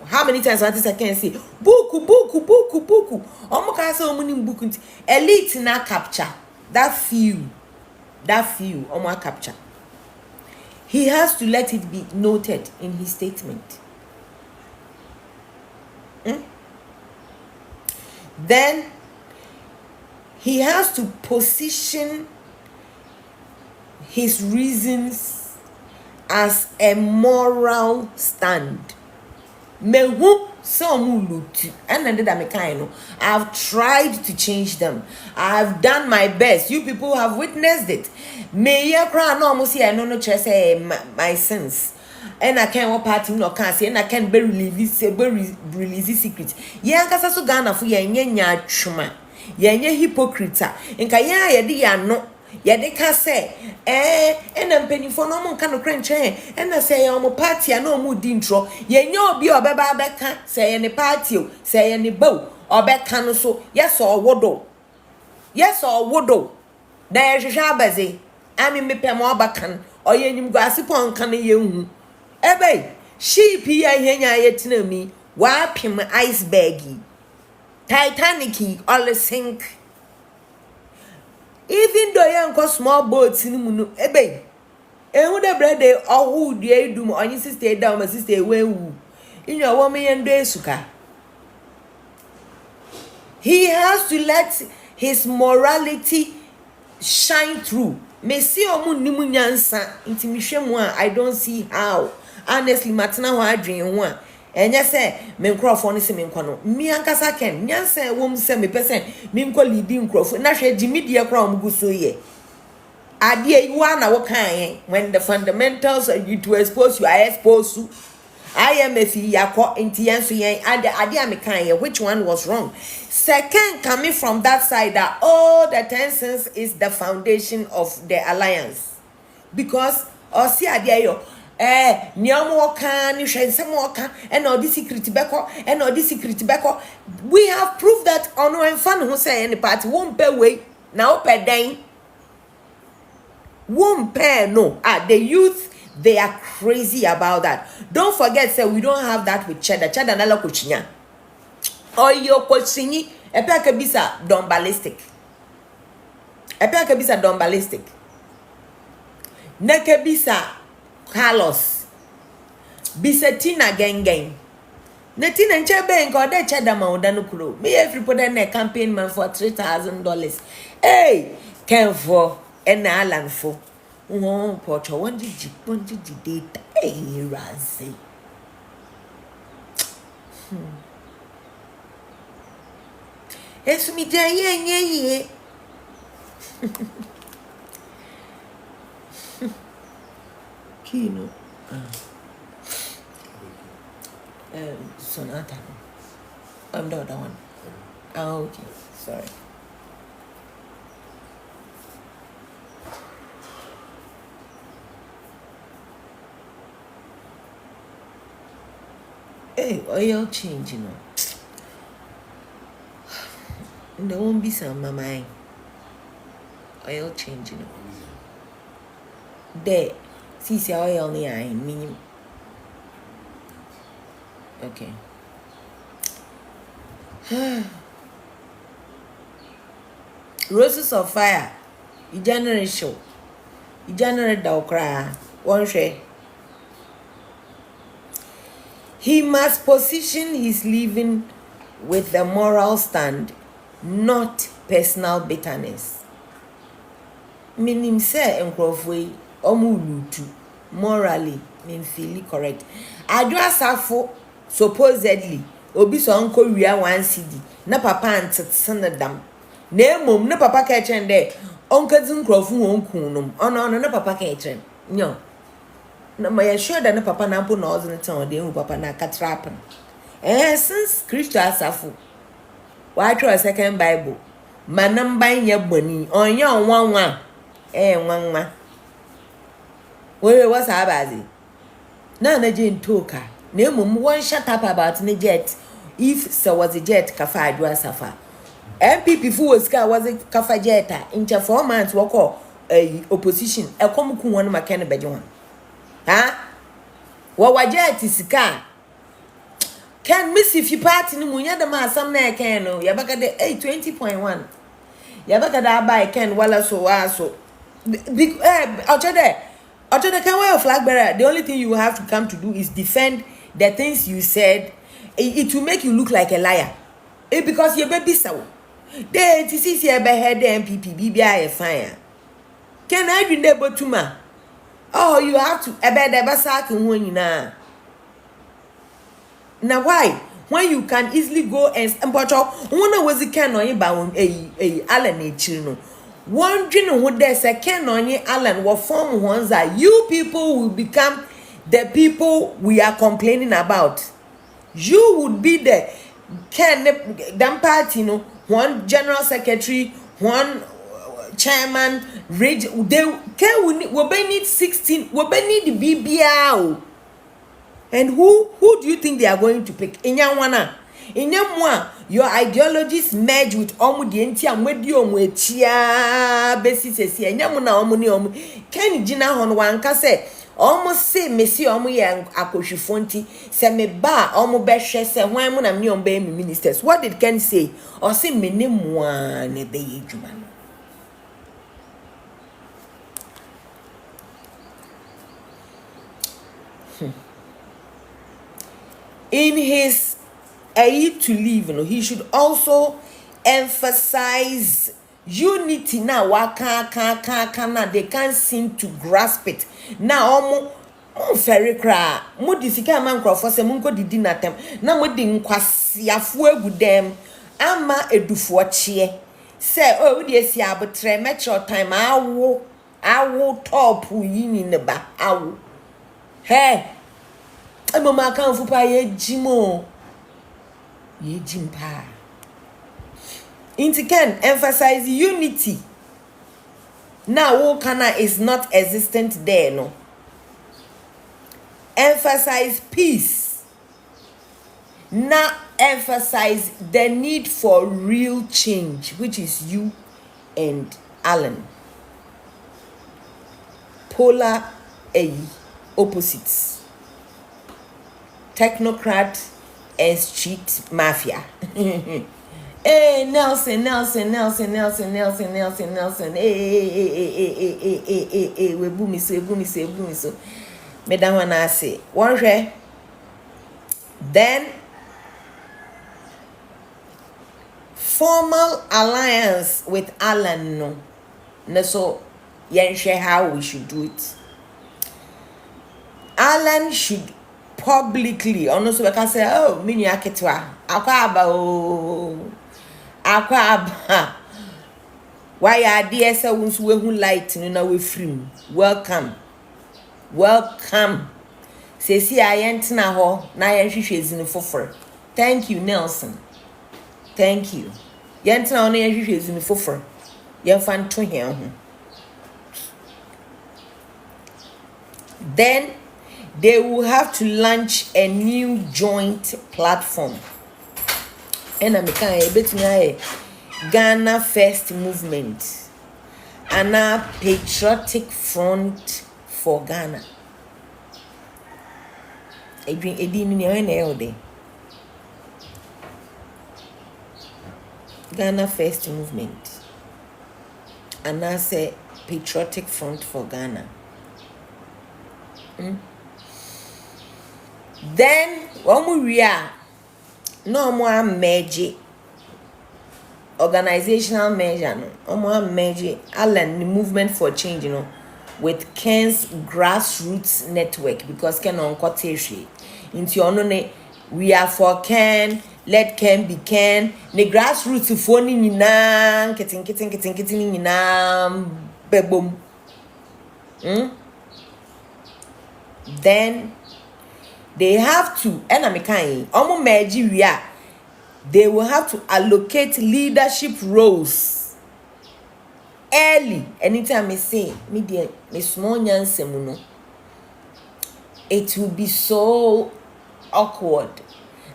How many times I can say buku. Buku. Elite na capture. That few capture. He has to let it be noted in his statement. Then he has to position his reasons as a moral stand. I've tried to change them. I've done my best. You people have witnessed it. May you cry no almost here no say my sins. And I can't what party no can say and I can't be release secret. Kasa so Ghana for nya chuma. Hypocrite. Nka ye de ya no. Ye ka say na mpanifo no mo nka no krenche na say ye mo party na mo di ntro ye nya obi obeba beka say ye ne party o say ye ne bow obeka no so yes or wodo na ye hwehwa abaze ami mepem obakan oye nyim guase pon kan ye hu ebe sheep ye henya ye tinami wa pim iceberg Titanic all sink. Even though you have small boats in the moon, ebe. Who the bread they all who they do on your sister down, my sister way woo. In your woman and day suka. He has to let his morality shine through. Messi omu nimunyansa intimishemwa. I don't see how. Honestly, matina wa adwin ho a. Enya se me nkrofo no se me nkono mi ankasa ken nyansa wom se me pese mi nko leading nkrofo na hwe gimidie kra om guso ye ade ayiwa na wo kan when the fundamentals are you to expose you are exposed to IMF yakọ intiyanso yen ade am kan which one was wrong. Second, coming from that side that all the tensions is the foundation of the alliance because osi ade ayo nyamu kan ni hwensem oka and all this secret beko we have proved that ono enfan who say any party won pay way na ope den won pay no the youth they are crazy about that. Don't forget say we don't have that with cheddar na la kochinya oyo kochinyi epeka bisa don ballistic neke bisa Carlos Bisetina gang. Natina and Chabank or that Chadama or Danukuro. Me every put in a campaign man for $3,000. Hey, can for an island for. Oh, Porto, what did you date? Hey, Razzie. It's me, yeah. Kino. Sonata. I'm the other one. Oh, okay. Sorry. Hey, oil change, you know. There won't be some, my mind. Oil change, you know. There. See, oil near I mean. Okay. Roses of fire. You generate show. You generate the okra. One share. He must position his living with the moral stand, not personal bitterness. Meaning say enkrofwe omulutu morally mean feel correct. Adrasafo supposedly obi so anko wia 1 CD na papa antetsene dam. Na emom na papa ka echen de onkadzi nkrofu won kunum. Ono na papa ka echen. Nyo. Na my sure that na papa na mpo na ozne tan de hu papa na katrapen. Since Christo asafo wa try second Bible manamban ya boni onya onwanwa nwanwa we was abazi na je ntoka na emom one shut up about the jet if there was a jet kafa adwa safa MPP fu was kafa jeta in 4 months work opposition ekom ku won ma ken beje won ha wa jet sika can miss if you party no munya da ma asam na ken no ya baka de 20.1 ya baka da buy ken wala so aso big Ochoda can wear a flag bearer. The only thing you have to come to do is defend the things you said. It will make you look like a liar. Because your baby so. They see your head MPP BBI fire. Can I do neighbor to ma? Oh, you have to abed the basak and when you now. Now why? When you can easily go and but one was the can on bound a Alan chino. Wondering who there's a can on ye Alan what form ones that you people will become the people we are complaining about. You would be the damn party, one general secretary, one chairman, they can we need 16, we need the BBL. And who do you think they are going to pick? Inyawana. Inyamwa, your ideologies merge with omudi enti amwedi omwetia basis enyamu na omuni omu. Ken jina hon wanka se omu se mesi omu ye akohwifonti se me ba omu behwe se hwan mu na me omba emi ministers. What did Ken say? O se menemu a ne be yedwuma no. In his to live, he should also emphasize unity. Now, they can't seem to grasp it. Now, very cry. Modifika man for some munko didi na tem. Na modi nkwasi afu with them. Ama edufuachie. Say, oh, we see abutre metro time. Awo top yini neba. Awo. Hey. Mama kan fu pa ye jimo. Ye jimpa. Inti can emphasize unity. Now Wokana is not existent there, no. Emphasize peace. Now emphasize the need for real change, which is you and Alan. Polar opposites. Technocrat and street mafia. Hey, Nelson. Hey, we boom so. Madam Wanase. One share. Then formal alliance with Alan no. So share how we should do it. Alan should publicly also we can say, oh, mini aketwa akwaba o akwaba why are there say won't we who light no na we free welcome say see ayentna ho na yenhwehwe zinu fofor. Thank you Nelson, thank you yentna ho na yenhwehwe zinu fofor yemfa nto he ho. Then they will have to launch a new joint platform. And I'm Ghana First Movement and a Patriotic Front for Ghana. Ghana First Movement and I say Patriotic Front for Ghana. Then we are no more merge organizational measure no more merge Alan the movement for change with Ken's grassroots network because Ken on quotation into onone we are for Ken, let Ken be Ken the grassroots for ni na kitten ni na bebom. Then they have to they will have to allocate leadership roles early. Anytime I say media me small nyansem, it will be so awkward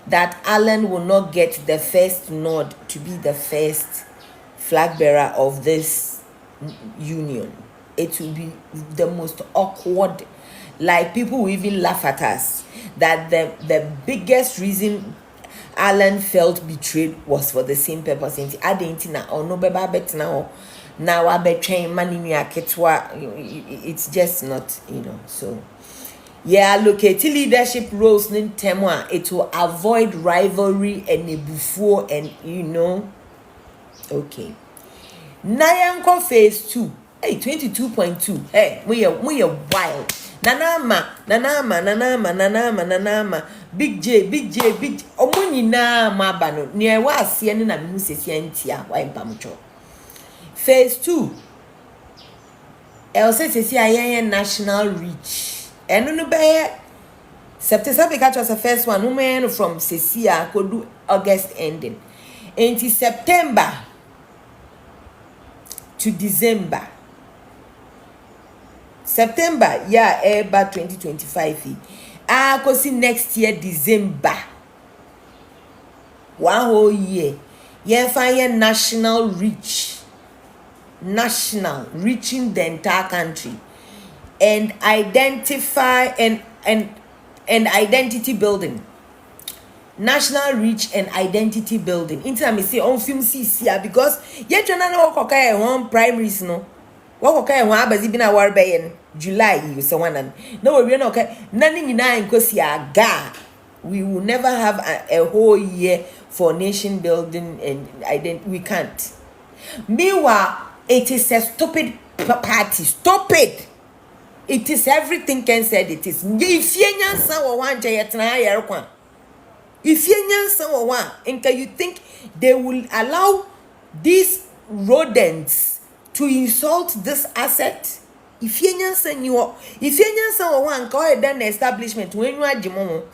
that Alan will not get the first nod to be the first flag bearer of this union. It will be the most awkward. Like people will even laugh at us that the biggest reason Alan felt betrayed was for the same purpose. It's just not, so yeah, locating leadership roles in Temwa, it will avoid rivalry and a buffo and okay. Nayanko phase 2. Hey, 22.2. Hey, we are wild. Nanama. Big J. Omuni na mabano. Near was seeing na musiciantia. Why pamucho? Phase 2. LCCCI national reach. And no be September catch was the first one. Woman from Cecia could do August ending. Until September to December. September, about 2025. I could see next year, December. 1 whole year. Find national reach. National, reaching the entire country. And identify and identity building. National reach and identity building. Inter me say on film CCA because yet you know one primaries no. What okay one abazi bi na warbe July you say one no we no okay nani nyina nkosi aga. We will never have a whole year for nation building and we can't. Meanwhile, it is a stupid party. Stupid. It is everything Ken said it is. If you nyansa wa wanje yetna yerkwa. If you nyansa wa wa, you think they will allow these rodents to insult this asset? If you nyansa wa wa nka then establishment when you are jimomo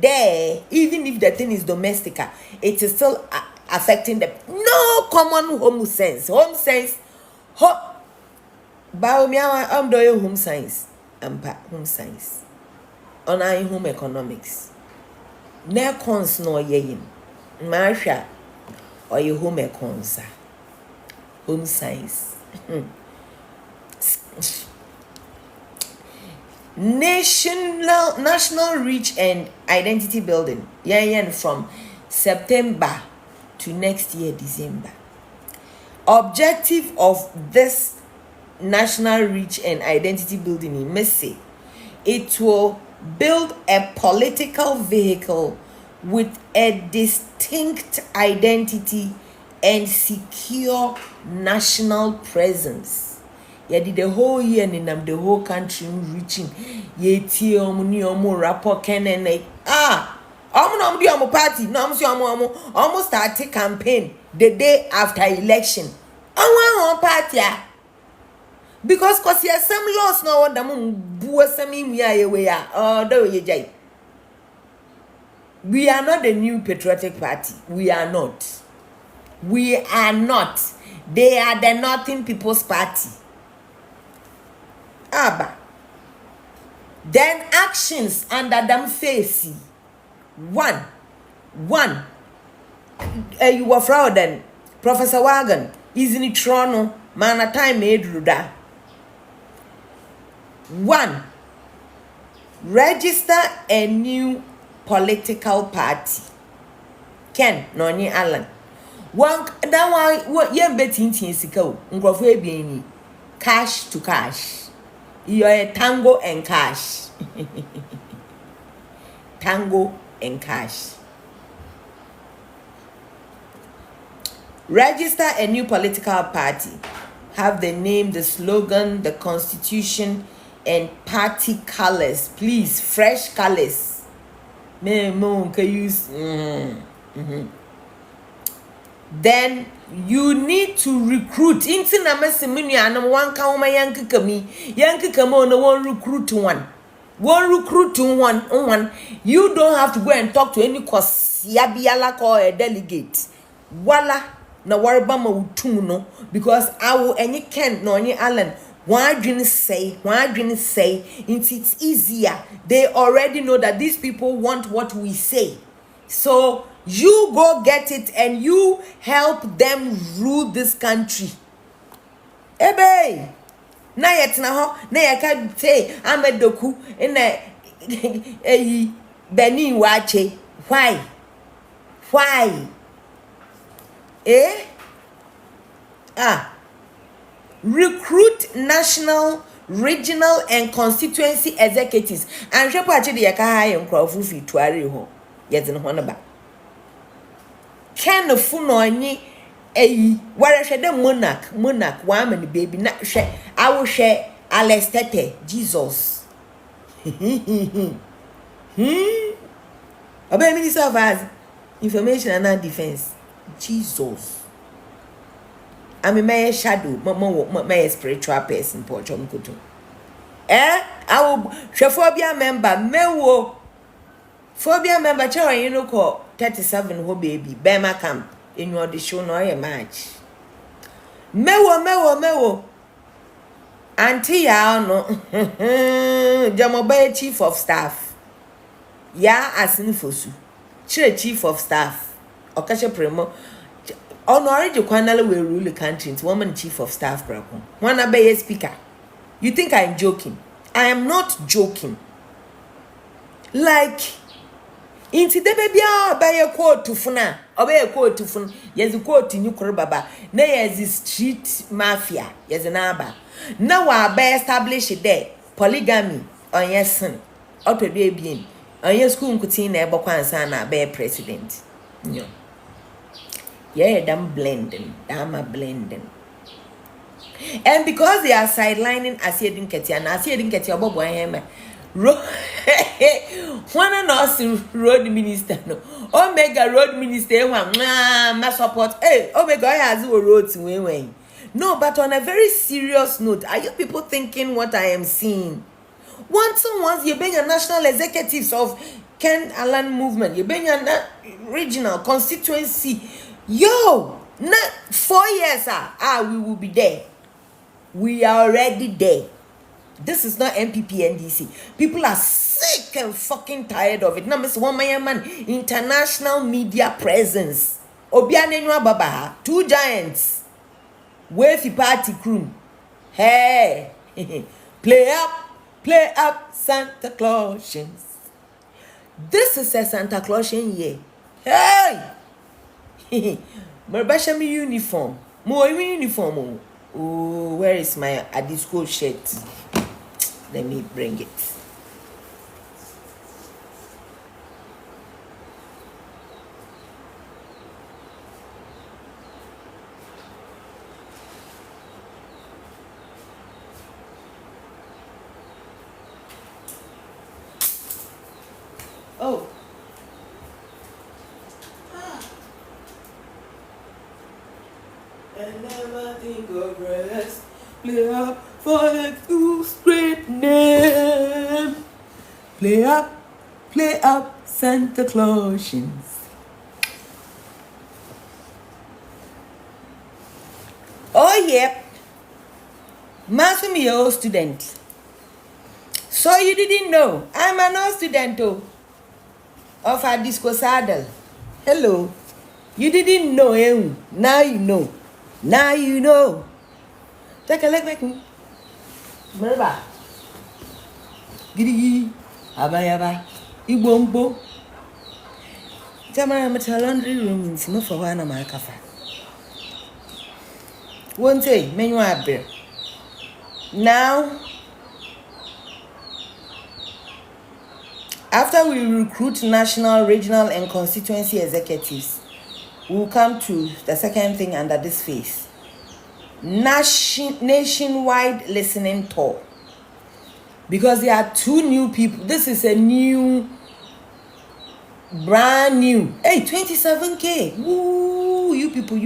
there, even if the thing is domestic, it is still affecting them. No common home sense. Home sense. I'm doing home science. Home science. On our home economics. Ne cons no yin. Marsha or your home econs. Home science. National reach and identity building. From September to next year December. Objective of this national reach and identity building in Messi, it will build a political vehicle with a distinct identity and secure national presence. Did the whole year and the whole country reaching ye rapport kenene the party no almost start a campaign the day after election. Party because there are some laws now that we are not the new patriotic party. We are not. They are the Northern People's Party. Then actions under them face. One. You were fraud then. Professor Wagon is in Toronto. Man, a time made Ruda. 1. Register a new political party. Ken Noni Allen. One that one what you betting sika nkrofo ebieni cash to cash. You're a tango and cash. Tango and cash. Register a new political party. Have the name, the slogan, the constitution, and party colors. Please, fresh colors. Can use. Then you need to recruit. Into namesimuni anam one kauma yanki kamo no one recruit one. One recruit one. You don't have to go and talk to any cause yabiala or a delegate. Wala na waribama utuno because I will any Ken no any Allen. Why didn't say? It's easier. They already know that these people want what we say. So you go get it and you help them rule this country. Ebe, na yet na ho, na yaka say Amedoku in a Benin wache. Why? Recruit national, regional, and constituency executives. And shepo actually yaka high and crowfu fi tuari ho. Yet in Honaba. Ken funo ni where she the monarch woman baby na she I will share Alestete Jesus. Obey Minister of Information and Defense Jesus. I'm a mere shadow, my spiritual person, poor John Kutu. I will phobia member, mewo phobia member, you know, call 37 ho baby, Bema camp in your show no a match. Mewo. Auntie ya no, Jamobaye chief of staff. Ya asinifosu. Chief of staff. Okasha premo. Honorary Kwanala will rule the country. It's woman chief of staff. One obey speaker. You think I'm joking? I am not joking. Like, into the baby, obey a quote to Funa, obey a quote to Fun. Yes, a quote in Yukurababa. Nay, as street mafia. Yes, an abba. Now I bear establish it there. Polygamy on your son. Auto baby. On your school could see never sana bear president. No. Yeah, them blending. And because they are sidelining Asia Dinketi and Asia Dinketi Bobo Hema. One and us road minister no. Omega road minister my support. Hey, Omega has a road to win. No, but on a very serious note, are you people thinking what I am seeing? Once you're being a national executives of Ken Allen movement, you're being a regional constituency. Yo, not 4 years, we will be there. We are already there. This is not MPP NDC. People are sick and fucking tired of it. Now, Mr. Man, international media presence. Obianenwa Baba, 2 giants. Wavy party crew. Hey, play up, Santa Clausians. This is a Santa Clausian year. Hey. But me uniform. More uniform. Oh, where is my Adisco shirt? Let me bring it. Oh. And never think of rest. Play up for the Eagles' great name. Play up, Santa Clausians. Oh, yep. Master, me old student. So you didn't know I'm an old student of a disco saddle. Hello. You didn't know, eh? Now you know. Now you know. Take a look back. Merba. Giddy. Abayaba. Ibombo. Jamara, I'm at a laundry room in Sino for one of my cafe. One day, menu up there. Now, after we recruit national, regional, and constituency executives, we'll come to the second thing under this phase. Nationwide listening tour. Because there are 2 new people. This is a brand new. Hey, 27K. Woo, you people.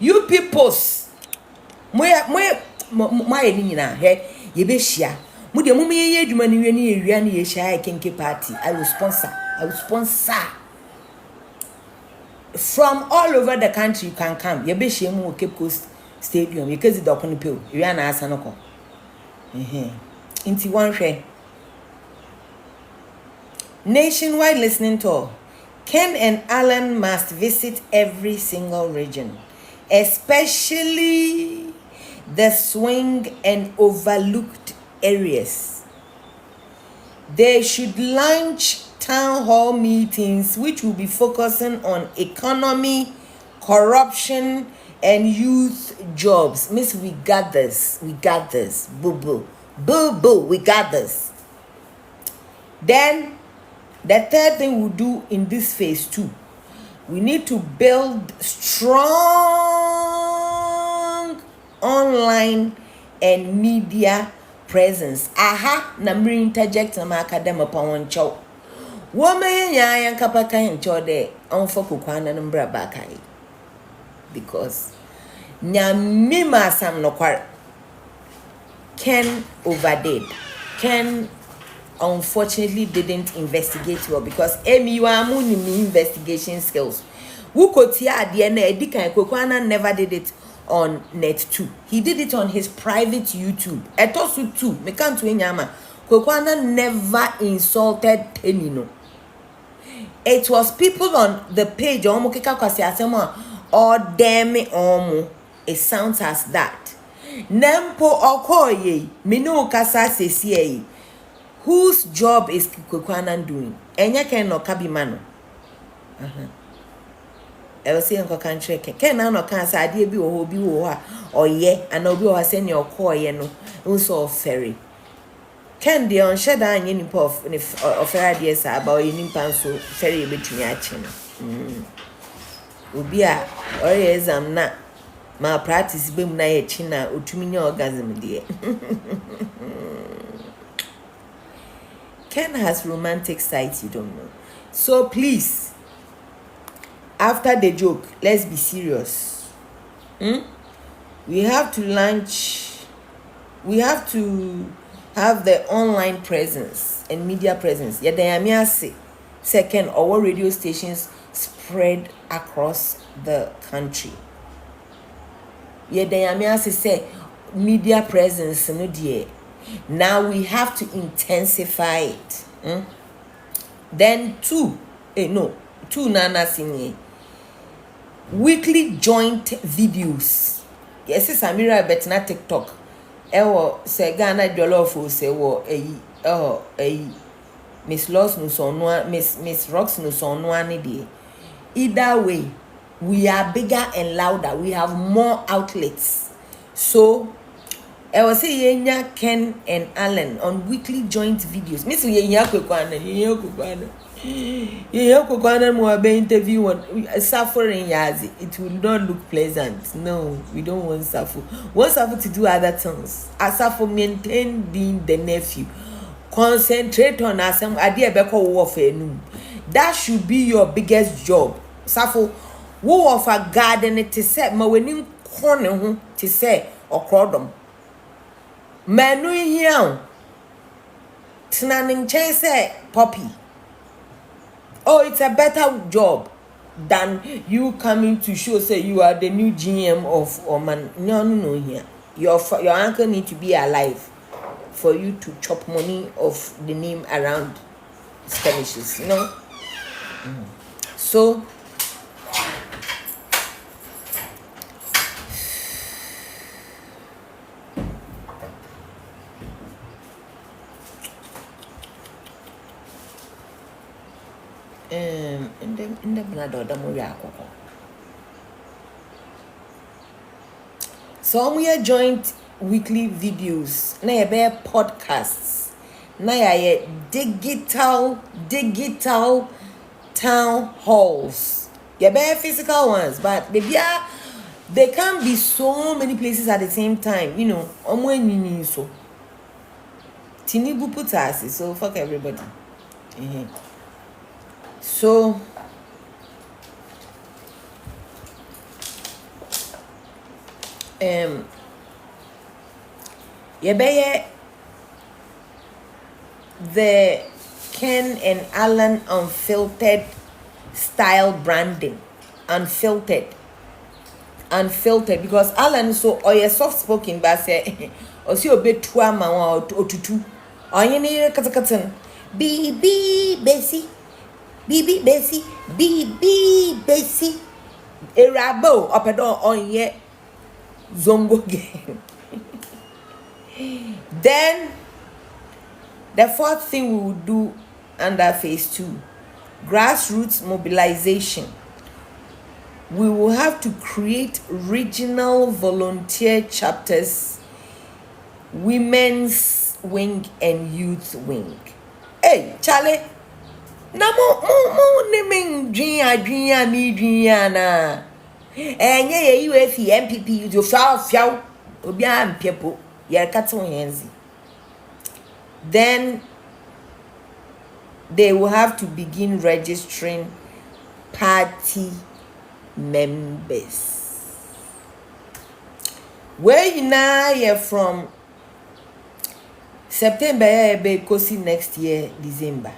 You peoples. My nina, hey, ye be share. Mudia mummy ye jumani ye share kenke party. I will sponsor. From all over the country you can come. Ye be share mu Cape Coast Stadium because it open pill. You are na asanoko. Inti one share. Nationwide listening tour. Ken and Alan must visit every single region, especially the swing and overlooked areas. They should launch town hall meetings which will be focusing on economy, corruption, and youth jobs. Miss, we got this. Boo, we got this. Then, the third thing we'll do in this phase 2, we need to build strong online and media presence. Namri interject na academic upon one chow. Woman yan kapaka and chow de on for kukwana numbra bakai. Because nyamima sam no kwar Ken overdid. Ken unfortunately didn't investigate well because you are moon investigation skills. Wukotia DNA Edikan Kokwana never did it on net 2. He did it on his private YouTube. Etosu 2. Mekantu enyama. Kokwana never insulted Tenino. It was people on the page or damn it it sounds as that. Nempo okoye mino kasa sesiye. Whose job is Kokwana doing? Enya ken no kabimano. I was saying country ken na no kan sa ade bi wo ha oye and obi wo say ne okoye no so ferry. Ken de on sheda anye ni pof ni ofera de sa about yin pan so ferry betumi achi no. Obi a ore exam na ma practice be mu na ye chi na otumi nya orgasm de. Ken has romantic sides you don't know. So please, after the joke, let's be serious. We have to have the online presence and media presence. Second, our radio stations spread across the country. Say media presence no dear. Now we have to intensify it. Then 2 nana sini. Weekly joint videos. Yes, Samira betina TikTok. Ewo se Ghana jollof se wo Miss Loss no sonwa Miss Rocks no sonwa ni de. Either way, we are bigger and louder. We have more outlets. So I was saying Ken and Alan on weekly joint videos. Miss Yenya Kokwana mo be interview one suffering yazi. It will not look pleasant. No, we don't want Safo. Want Safo to do other things. Asafo maintain being the nephew. concentrate on asem ade ebeko wo of enum. That should be your biggest job. Safo wo of a garden te say ma weni kone ho te say okrodom. Manu here tnaning chen say poppy. Oh, it's a better job than you coming to show say you are the new GM of Oman. No here. Your uncle need to be alive for you to chop money of the name around skirmishes, you know. So in the blood of the Muriako. So we are joint weekly videos, na ye podcasts, na ye digital town halls. Ye physical ones, but they can be so many places at the same time, you know. So Tinibu putasi, so fuck everybody. So the Ken and Alan unfiltered style branding. Unfiltered because Alan so or you soft spoken but say or see a bit too or tutu or you need katakatan BB Bessie a rabo up a door on yet zongo game. Then the fourth thing we will do under phase 2, grassroots mobilization. We will have to create regional volunteer chapters, women's wing and youth wing. Hey, Charlie, na mo naming dream na. Enye ye UF MPP you fiao obi am people ye katon yenzi. Then they will have to begin registering party members. Where you now you're from September be kosi next year December.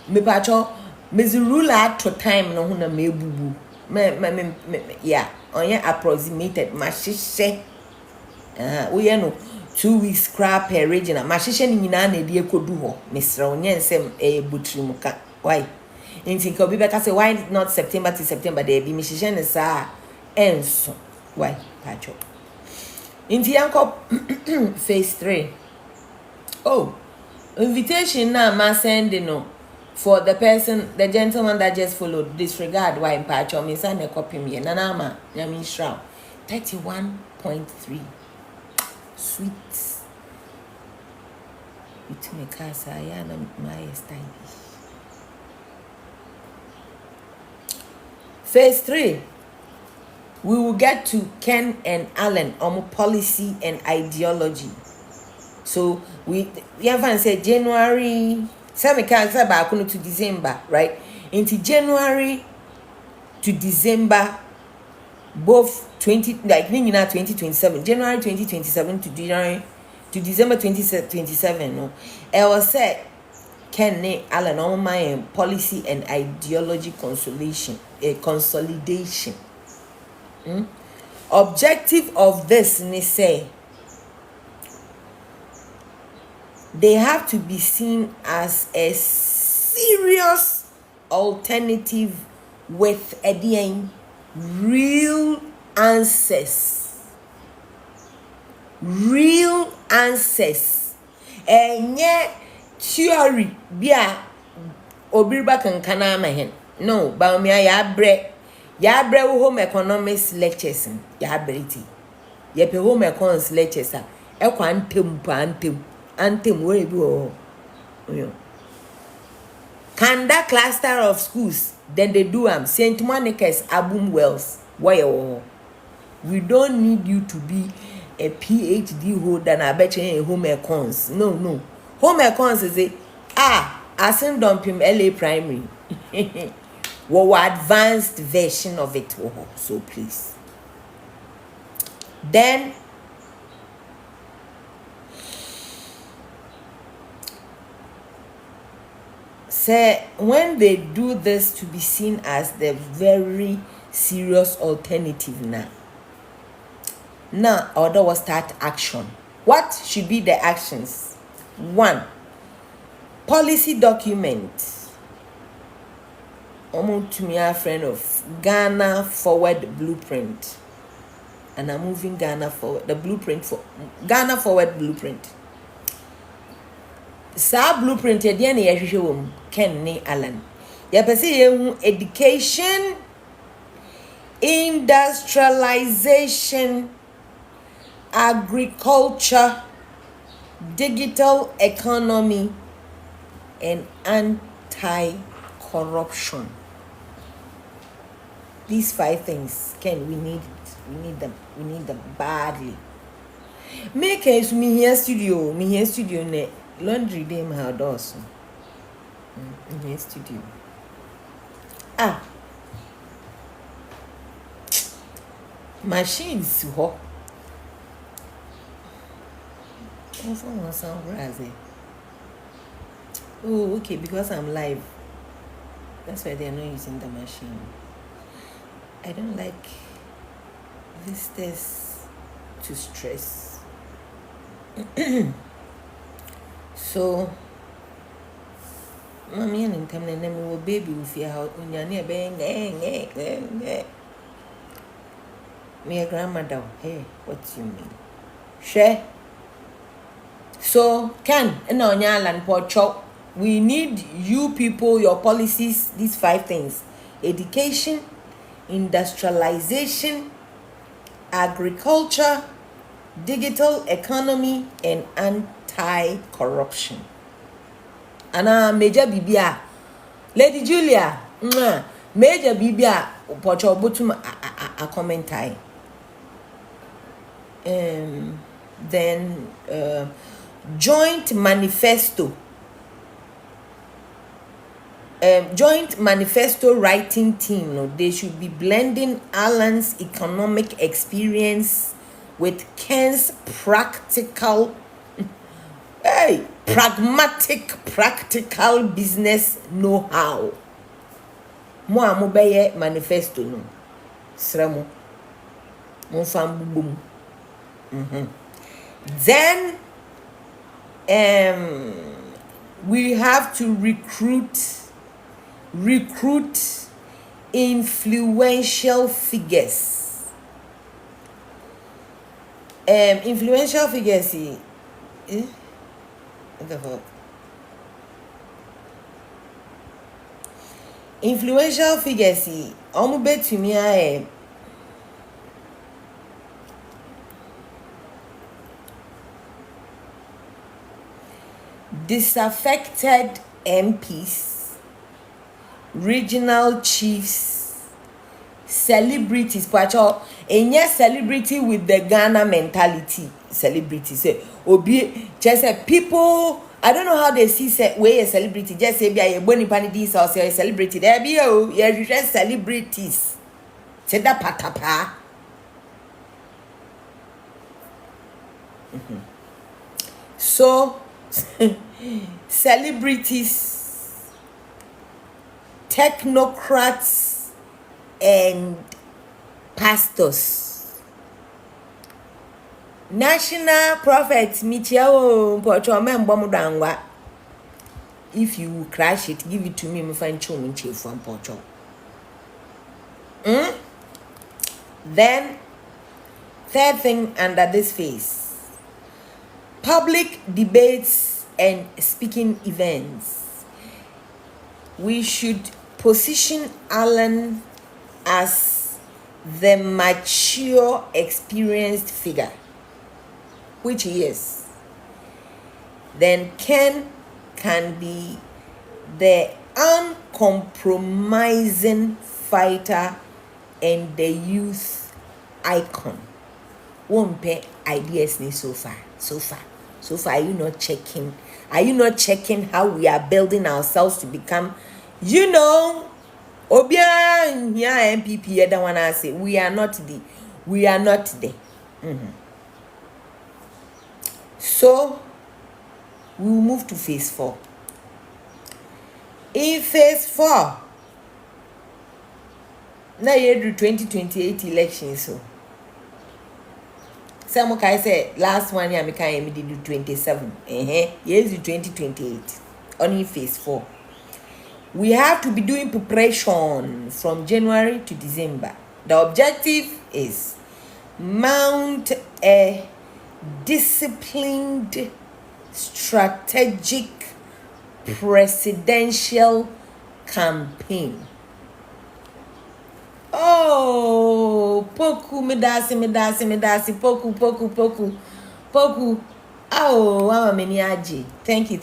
Me pacho me rule to time no huna me bubu. Yeah, on your approximated mashishe. We no 2 weeks scrap per region. Mashishe ni nyina na die kodu ho. Mr. Onyensem butri muka. Why? Inti ko bibeka say why not September to September there be mishishe ne sa enso. Why? Pacho. Inti yanko phase 3. Oh, invitation na ma send no. For the person, the gentleman that just followed, disregard why in Pacho, me send a copy me, Nanama, Yamin Shroud, 31.3. Sweet. It me casa, I my style. Phase 3. We will get to Ken and Alan on policy and ideology. So we have said January. Some can say back to December, right? Into January to December, both 2027, January 2027 to January to December 2027. No, I was said Ken Alan on my policy and ideology consolidation. Objective of this, they say. They have to be seen as a serious alternative with real answers. Real answers. Enye theory bia obiriba kankana mahen. No, ba me ya bre home economics lectures ya ability. Ye pe home economics lectures e kwa antem where you know. Kanda cluster of schools, then they do St. Monica's, Abum Wells. Why? We don't need you to be a PhD holder and I bet you home econs. No. home econs say asin dumpim LA primary what advanced version of it. So please. Then say when they do this to be seen as the very serious alternative now order will start action. What should be the actions? 1, policy document. To me a friend of Ghana Forward Blueprint, and I'm moving Ghana forward. The blueprint for Ghana Forward Blueprint. Sa blueprint e dey na yehwehwe wom Ken ne Alan. Ya pese ye education, industrialization, agriculture, digital economy, and anti-corruption. These 5 things, Ken, we need them. We need them badly. Make us me here studio ne laundry day my house. In here studio. Machines ho. Oh, okay, because I'm live. That's why they're not using the machine. I don't like visitors to stress. So, mommy and time and then baby will fear how when you're near bang. Me a grandmother. Hey, what you mean? Share. So, Ken, and on your land porcho, we need you people, your policies, these 5 things: education, industrialization, agriculture, digital economy, and anti-corruption. Ana Major Bibia, Lady Julia, Major Bibia, Pocho Botum a commentai. Then joint manifesto writing team. No, they should be blending Alan's economic experience with Ken's practical business know-how. Mo amobeye manifesto no sremo mo fam bubum. Then we have to recruit influential figures. Influential figures. What the fuck? Influential figures. Bet me disaffected MPs, regional chiefs, celebrities. Pacho, yes, celebrity with the Ghana mentality. Celebrity say, obi, just say people. I don't know how they see say where a celebrity. Just say be a boni panidis or say a celebrity. There be you just celebrities. Say that patapa. So celebrities, technocrats, and pastors. National prophets, Michio, Pochomen Bomudangwa. If you crash it, give it to me, me find chum chief from Pocho. Then, third thing under this phase: public debates and speaking events. We should position Alan as the mature, experienced figure, which he is. Then Ken can be the uncompromising fighter and the youth icon. Won't pay ideas ni so far. So far, are you not checking? Are you not checking how we are building ourselves to become, Obia here MPP that one I say we are not there. So we will move to phase 4. In phase 4, now you do 2028 elections. So some guy say last one year I can do 27. Yes, 2028. Only phase 4. We have to be doing preparation from January to December. The objective is mount a disciplined, strategic presidential campaign. Oh, poku medasi, poku. Oh, I'm a Thank you.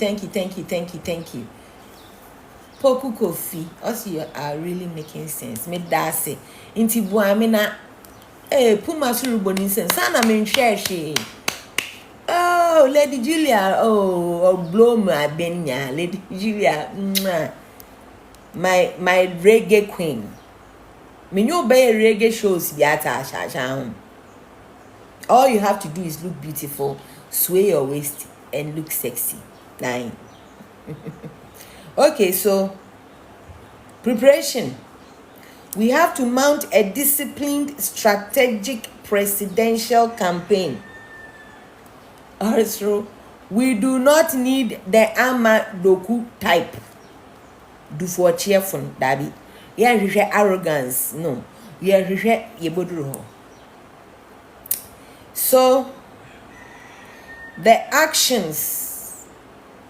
Poku Kofi, also you are really making sense. Medasi. Inti buamina. Puma suruboni sense. Sana menshare. Oh, Lady Julia. Oh, blow my benya. Lady Julia. My reggae queen. Me no buy reggae shows biata. All you have to do is look beautiful, sway your waist, and look sexy. 9. Okay, so preparation. We have to mount a disciplined, strategic presidential campaign. Also, we do not need the Amadoku type. Do for cheerful, Daddy. Yeah, arrogance. No. Yeah, yeboduro. So, the actions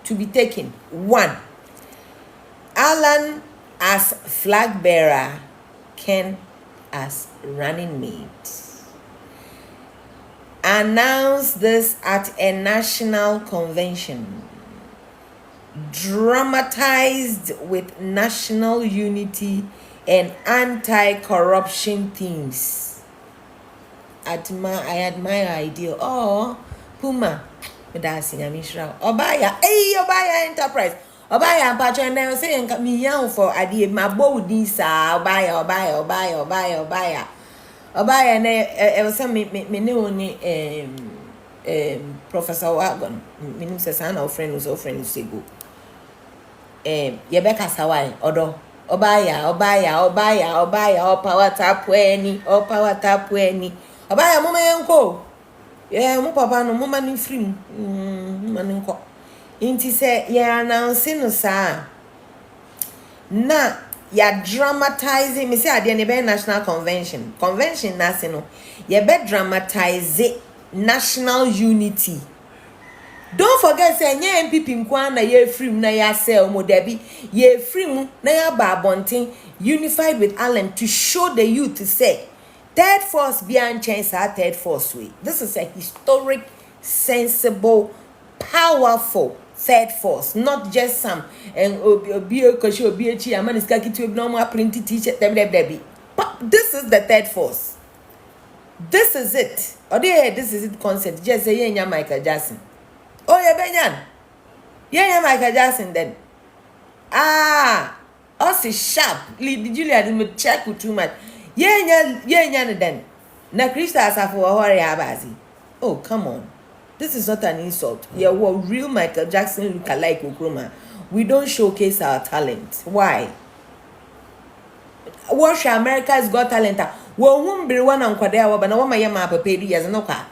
to be taken. 1. Alan as flag bearer, Ken as running mate. Announce this at a national convention. Dramatized with national unity and anti-corruption themes. I admire idea. Oh, Puma. Obaya Enterprise. Obaya Pacho and they were saying me young for idea my body sa Obaya. Obaya and was some me Professor Wagon. Meaning says our friend was our friend say go. Yebeka Sawai, Odo. Obaya, all power tap any. Obaya mama yanko. Yeah, mo papa no mama ni free. Maninko. Inti say yeah announcing no sa. Na ya dramatizing me say ade ne be national convention. Convention na se no. Ya be dramatize national unity. Don't forget say nye MPP nkwa na ye free na ya sell mo debi ye free na ya ba abonten unified with Allen to show the youth to say third force beyond chance our third force way. This is a historic, sensible, powerful third force, not just some and obi chi amani skaki to normal printed t-shirt debi. But this is the third force. This is it. Or this is it concept. Just say yeah Michael Jackson. Oh, yeah, Benyan. Yeah, Michael Jackson then. Also sharp. Lady Julia didn't check with too much. Yeah, then. Na Krista Asafo Wahori Abazi. Oh, come on. This is not an insult. Yeah, what real Michael Jackson look alike Okroma. We don't showcase our talent. Why? Watch America's Got Talent. Well, won't be one on Quadea, but no one my yama paid years no car.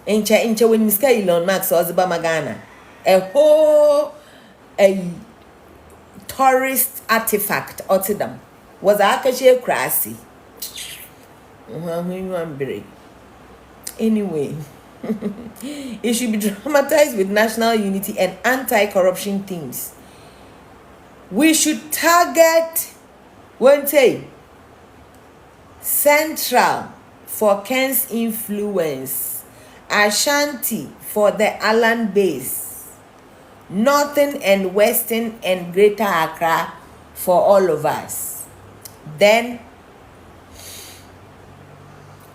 Incha when Miss Elon Max or Magana. A whole tourist artifact out them was Akashi Crassi. Anyway, it should be dramatized with national unity and anti-corruption themes. We should target Central for Ken's influence. Ashanti for the Alan base, Northern and Western and Greater Accra for all of us. Then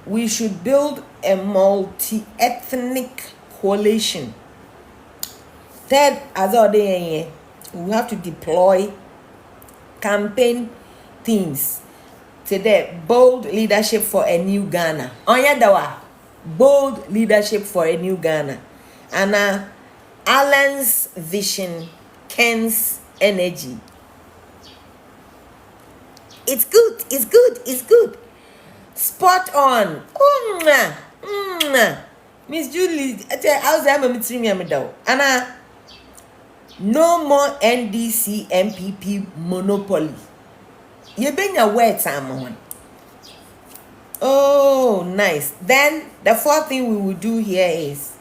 we should build a multi-ethnic coalition Third, as all day, we have to deploy campaign themes. Today, bold leadership for a new Ghana. Onya dawa, bold leadership for a new Ghana. And Alan's vision, Ken's energy. It's good, it's good, it's good. Spot on. Miss Julie, how's that? Anna, no more NDC MPP monopoly. You bring your words, Amon. Oh, nice. Then the fourth thing we will do here is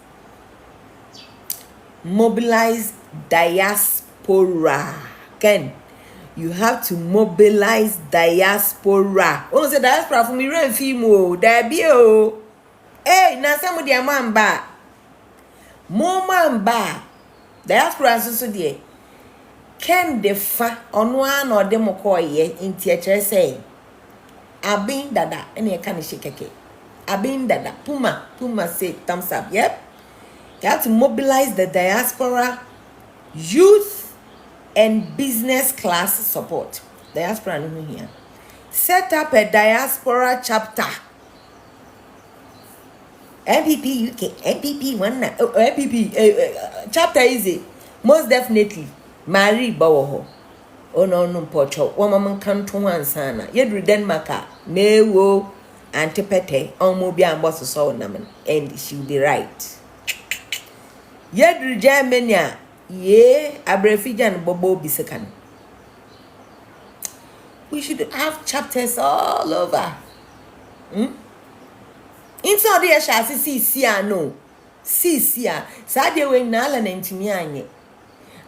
mobilize diaspora. Ken, you have to mobilize diaspora. Oh, say diaspora for me, run fimo. There be oh. Hey, now somebody a man ba. More man ba. Diaspora so there. Ken de fa on one or demo ye in theatre say. Abin dada, any kind of shake. Abin dada, Puma say thumbs up. Yep. You have to mobilize the diaspora, youth, and business class support. Diaspora here. Set up a diaspora chapter. MPP UK, MPP one MPP chapter easy. Most definitely. Mary Bawoho. Oh no pocho. Woman come to one sana. Yedri Denmark. Newo antipete. Omobi and boss so naman. And she'll be right. Yedri Germania. Ye abrefijan bobo bisekan. We should have chapters all over. Inside there shall see no. See Sadia we na Alan ntimi anye.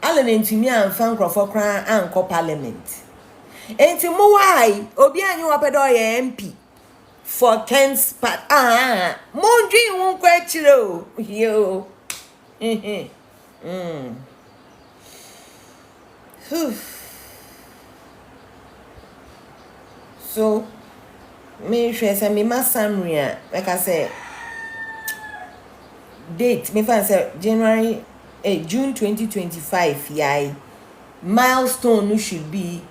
Alan ntimi amfa nkrofo kran anko parliament. Enti mo why obi anyi wapedo ye MP for Ken's part. Mo ndwin won kwa chire o. Yo. So me sure say me ma summary like I say date me fan say June 2025 yai milestone should be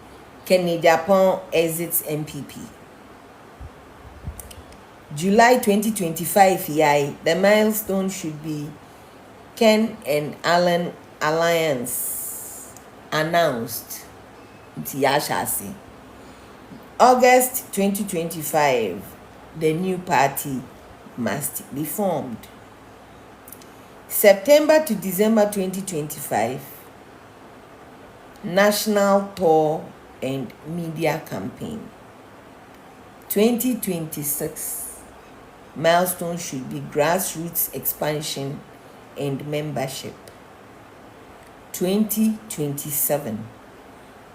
Kennedy Agyapong exits MPP. July 2025 yai the milestone should be Ken and Alan alliance announced. Tiashasi. August 2025, the new party must be formed. September to December 2025, national tour and media campaign. 2026, milestone should be grassroots expansion and membership. 2027,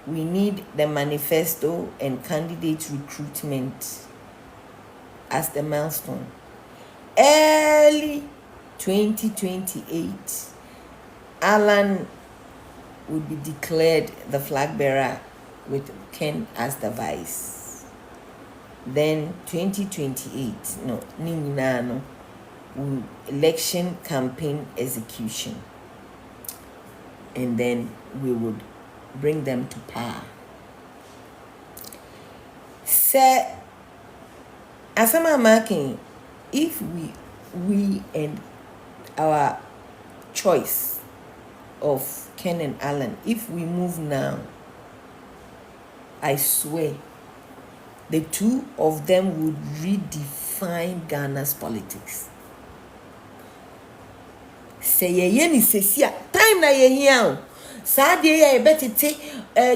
we need the manifesto and candidate recruitment as the milestone. Early 2028, Alan would be declared the flag bearer with Ken as the vice. Then 2028, election campaign execution. And then we would bring them to power. Say, as I'm marking, if we and our choice of Ken and Alan, if we move now, I swear, the two of them would redefine Ghana's politics. Say ye sesia time na ye hiao. Sadia ya better take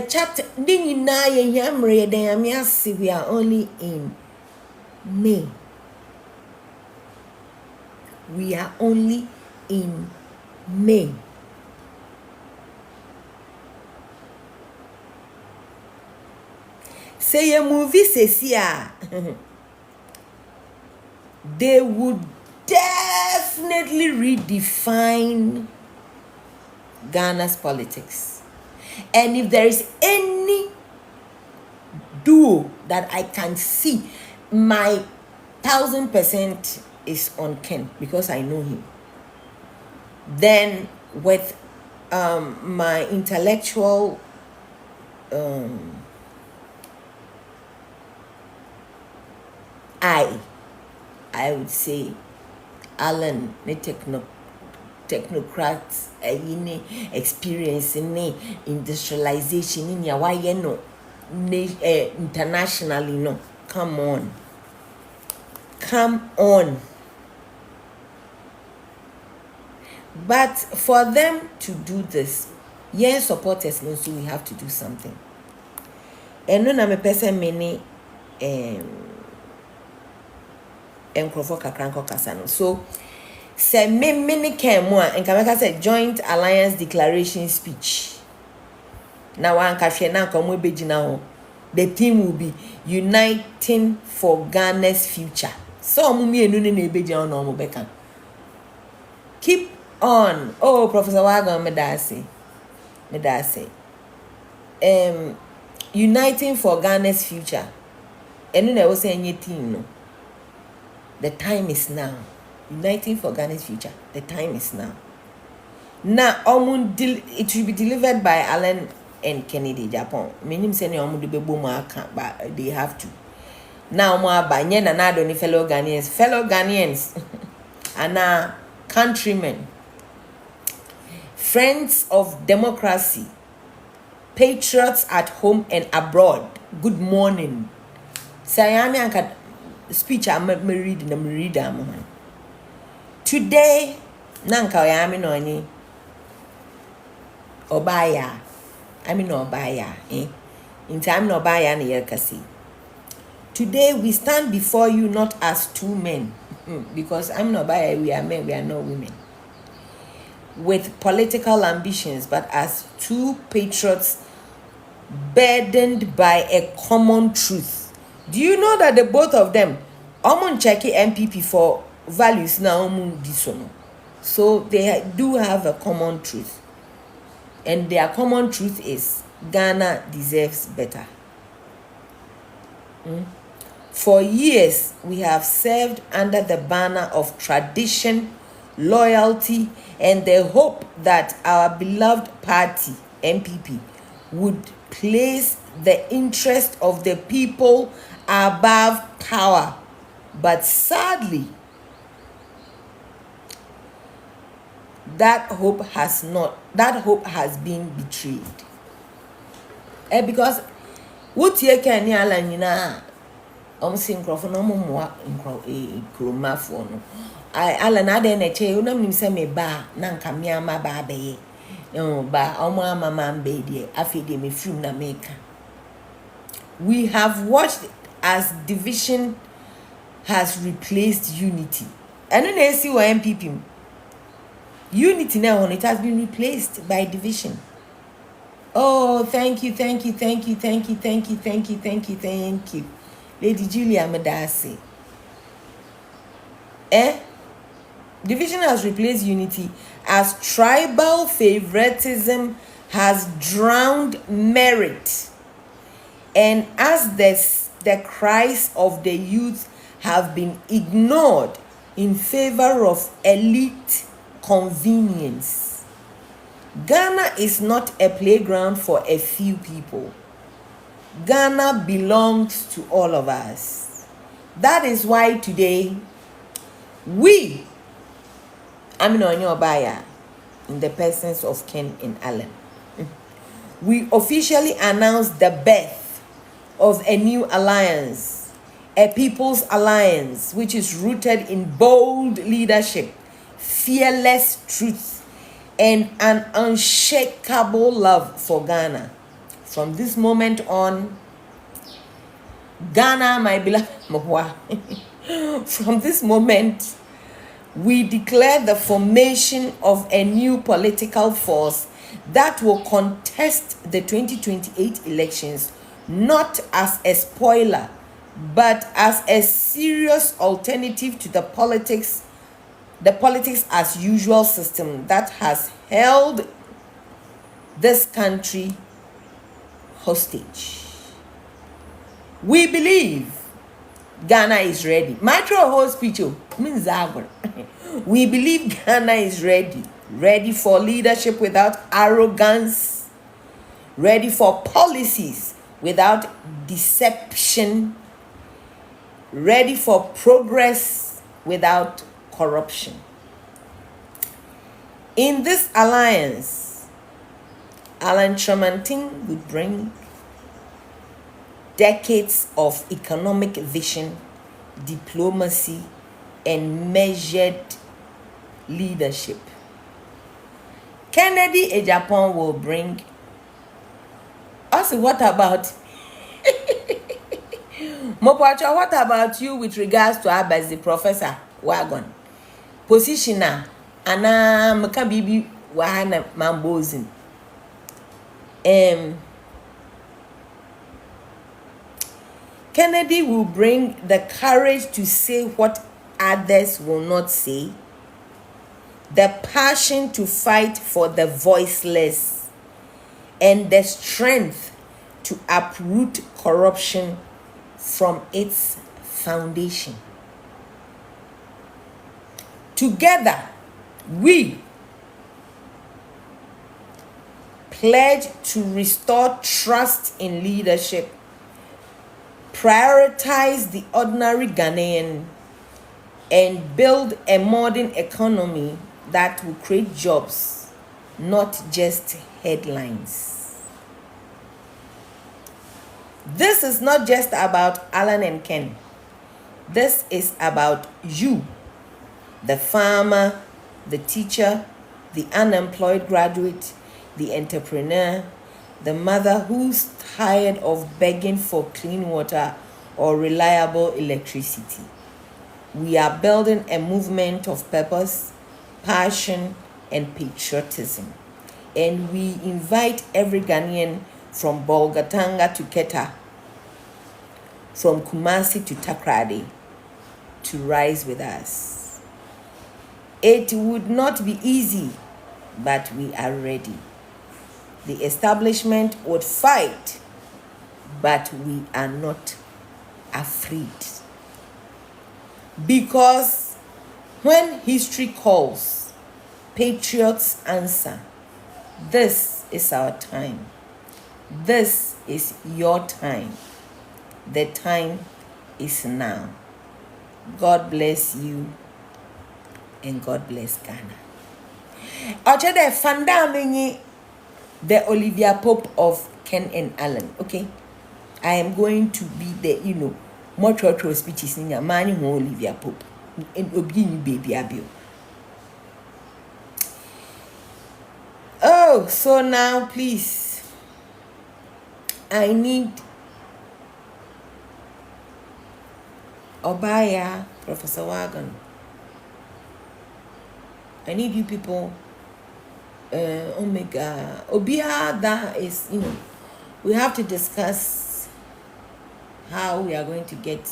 chapter dingy na ye yamre den amiasi. We are only in May. We are only in May. Say a movie sesia. They would definitely redefine Ghana's politics. And if there is any duo that I can see, my 1000% is on Ken because I know him. Then with my intellectual I would say Alan ne technocrats experience ne industrialization ne why no internationally no come on. But for them to do this, yes, supporters no, so we have to do something. And no na me person many enkrofo kakranko kasa no. So say me came one and Kameka said joint alliance declaration speech. Now one kahwe na nkomo begina ho. The theme will be uniting for Ghana's future. So mumi enu ne ebegina no mo beka. Keep on. Oh, Professor Wagon Medasi. Uniting for Ghana's future. Enu na wo say anything no. The time is now. Uniting for Ghana's future. The time is now. Now, it will be delivered by Alan and Kennedy, Japan. Meaning, say, but they have to. Now, more by Nyanado, fellow Ghanaians, and our countrymen, friends of democracy, patriots at home and abroad. Good morning. Sayami anka speech I'm reading. Today, nanka yami no ni obaya. I mean obaya, in time no obaya ni yerkasi. Today we stand before you not as two men, because I'm not obaya, we are men, we are not women, with political ambitions, but as two patriots burdened by a common truth. Do you know that the both of them, check MPP for values now, so they do have a common truth, and their common truth is Ghana deserves better. For years we have served under the banner of tradition, loyalty, and the hope that our beloved party MPP would place the interest of the people above power. But sadly, that hope has been betrayed. Because what you can yala synchro no more kroma for no. Ala na de na che unam nim se me ba na nka me ama ba beye. No ba omo ama man be de afide me film na make. We have watched as division has replaced unity. And then they see what MPP. Unity now, it has been replaced by division. Oh, thank you. Lady Julia Medasi. Division has replaced unity as tribal favoritism has drowned merit. And as the cries of the youth have been ignored in favor of elite convenience. Ghana is not a playground for a few people. Ghana belongs to all of us. That is why today we, Amino Obaya, in the presence of Ken and Allen, we officially announce the birth of a new alliance, a people's alliance, which is rooted in bold leadership, fearless truth, and an unshakable love for Ghana. From this moment on, Ghana, my beloved Mohua, from this moment, we declare the formation of a new political force that will contest the 2028 elections, not as a spoiler, but as a serious alternative to the politics as usual system that has held this country hostage. We believe Ghana is ready. My whole speech means we believe Ghana is ready ready for leadership without arrogance, ready for policies without deception, ready for progress without corruption. In this alliance, Alan Kyerematen would bring decades of economic vision, diplomacy, and measured leadership. Kennedy Agyapong will bring us. What about Mopacho? What about you with regards to Abazi Professor Wagon? Positioner Ana Makabibi Wahana Mambozin. Kennedy will bring the courage to say what others will not say, the passion to fight for the voiceless, and the strength to uproot corruption from its foundation. Together, we pledge to restore trust in leadership, prioritize the ordinary Ghanaian, and build a modern economy that will create jobs, not just headlines. This is not just about Alan and Ken. This is about you, the farmer, the teacher, the unemployed graduate, the entrepreneur, the mother who's tired of begging for clean water or reliable electricity. We are building a movement of purpose, passion, and patriotism. And we invite every Ghanaian from Bolgatanga to Keta, from Kumasi to Takrady, to rise with us. It would not be easy, but we are ready. The establishment would fight, but we are not afraid. Because when history calls, patriots answer. This is our time. This is your time. The time is now. God bless you and God bless Ghana. Ochede Fandamini, the Olivia Pope of Ken and Alan. Okay, I am going to be the more true speeches in your money, Olivia Pope and Obini baby Abio. Oh, so now please, I need Obaya, Professor Wagon. I need you people. Omega Obia, that is, we have to discuss how we are going to get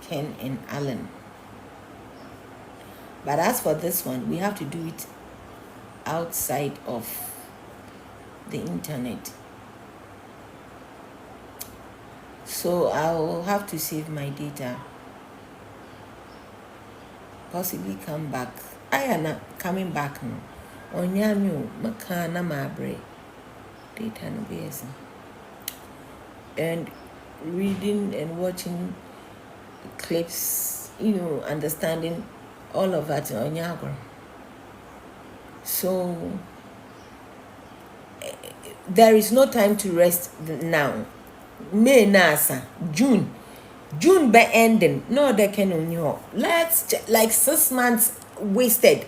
Ken and Alan. But as for this one, we have to do it outside of the internet. So I will have to save my data. Possibly come back. I am not coming back now. Onyanyo makana mabre. Data no BS. And reading and watching clips, understanding all of that on Onyago. So there is no time to rest now. May nasa June be ending. No, they can only. Let's like 6 months wasted.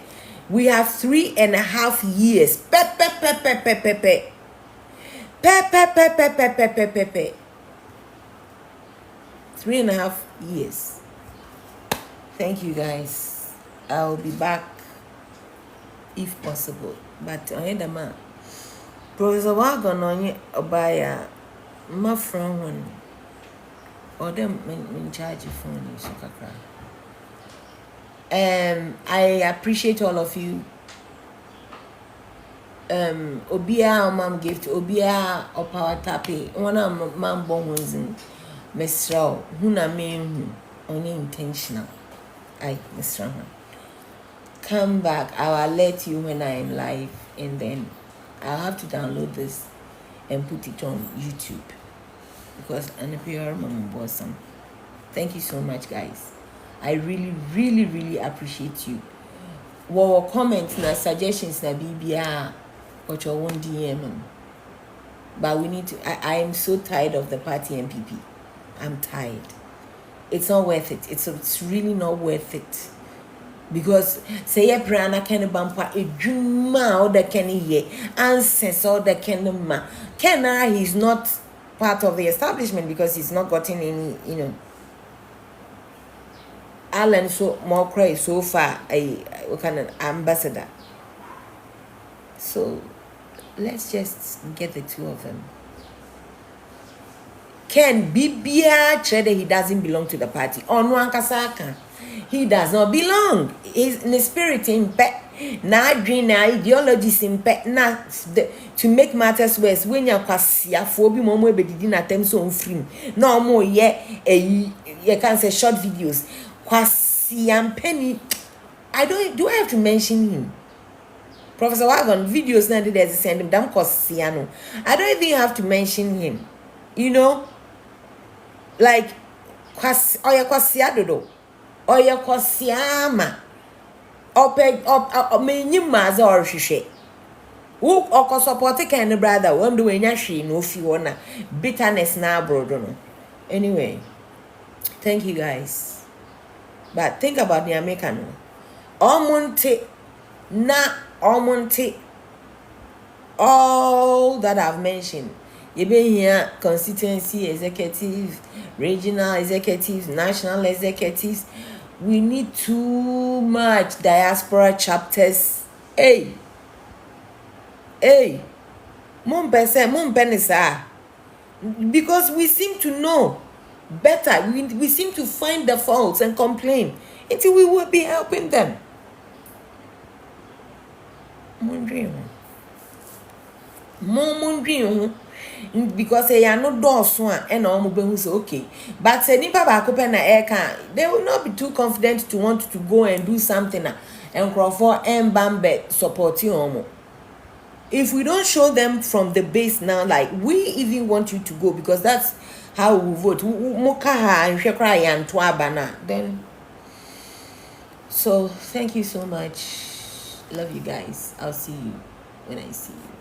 We have 3.5 years. 3.5 years. Thank you guys. I'll be back if possible. But I had a man. Professor Wagon on Obaya, my friend one. Or them in charge of phone so I appreciate all of you. Obia mom gift Obia or power tappy. One of mom bones in Mr. Huna mean only intentional. I Mr. come back. I'll alert you when I am live, and then I'll have to download this and put it on YouTube because NPR Mama Bossam. Thank you so much, guys. I really, really, really appreciate you. What comments na suggestions na BBR, but you won't DM them. But we need to. I am so tired of the party MPP. I'm tired. It's not worth it. It's really not worth it. Because say a prana can bumper a juma or the can ye ancestors or the can ma. He's not part of the establishment because he's not gotten any, Alan so more cry so far a kind of ambassador. So let's just get the two of them. Ken Bibia that he doesn't belong to the party. Onwankasaka. He does not belong. He's in the spirit in pet. Na dream na ideologies in pet na to make matters worse. When you kwasia fobi momo ebedidi na tem so free. No more you can say short videos. Kwasia penny. Do I have to mention him? Professor Wagon videos na did send him damn kwasiano. I don't even have to mention him. Like oya kwasia dodo. Oya kwasiama. Menyi maza or shishe. Who oko support kind brother one do enya hwe no fi wona bitterness na brodo no. Anyway, thank you guys. But think about the American. Omonte all that I've mentioned. You been here constituency executive, regional executives, national executives. We need too much diaspora chapters. Hey. Because we seem to know better. We seem to find the faults and complain until we will be helping them. Because they are not doors one and almost okay. But say nipa ba ko na air they will not be too confident to want to go and do something and crawl for and bambe support you. If we don't show them from the base now, like we even want you to go because that's how we vote. Then so thank you so much. Love you guys. I'll see you when I see you.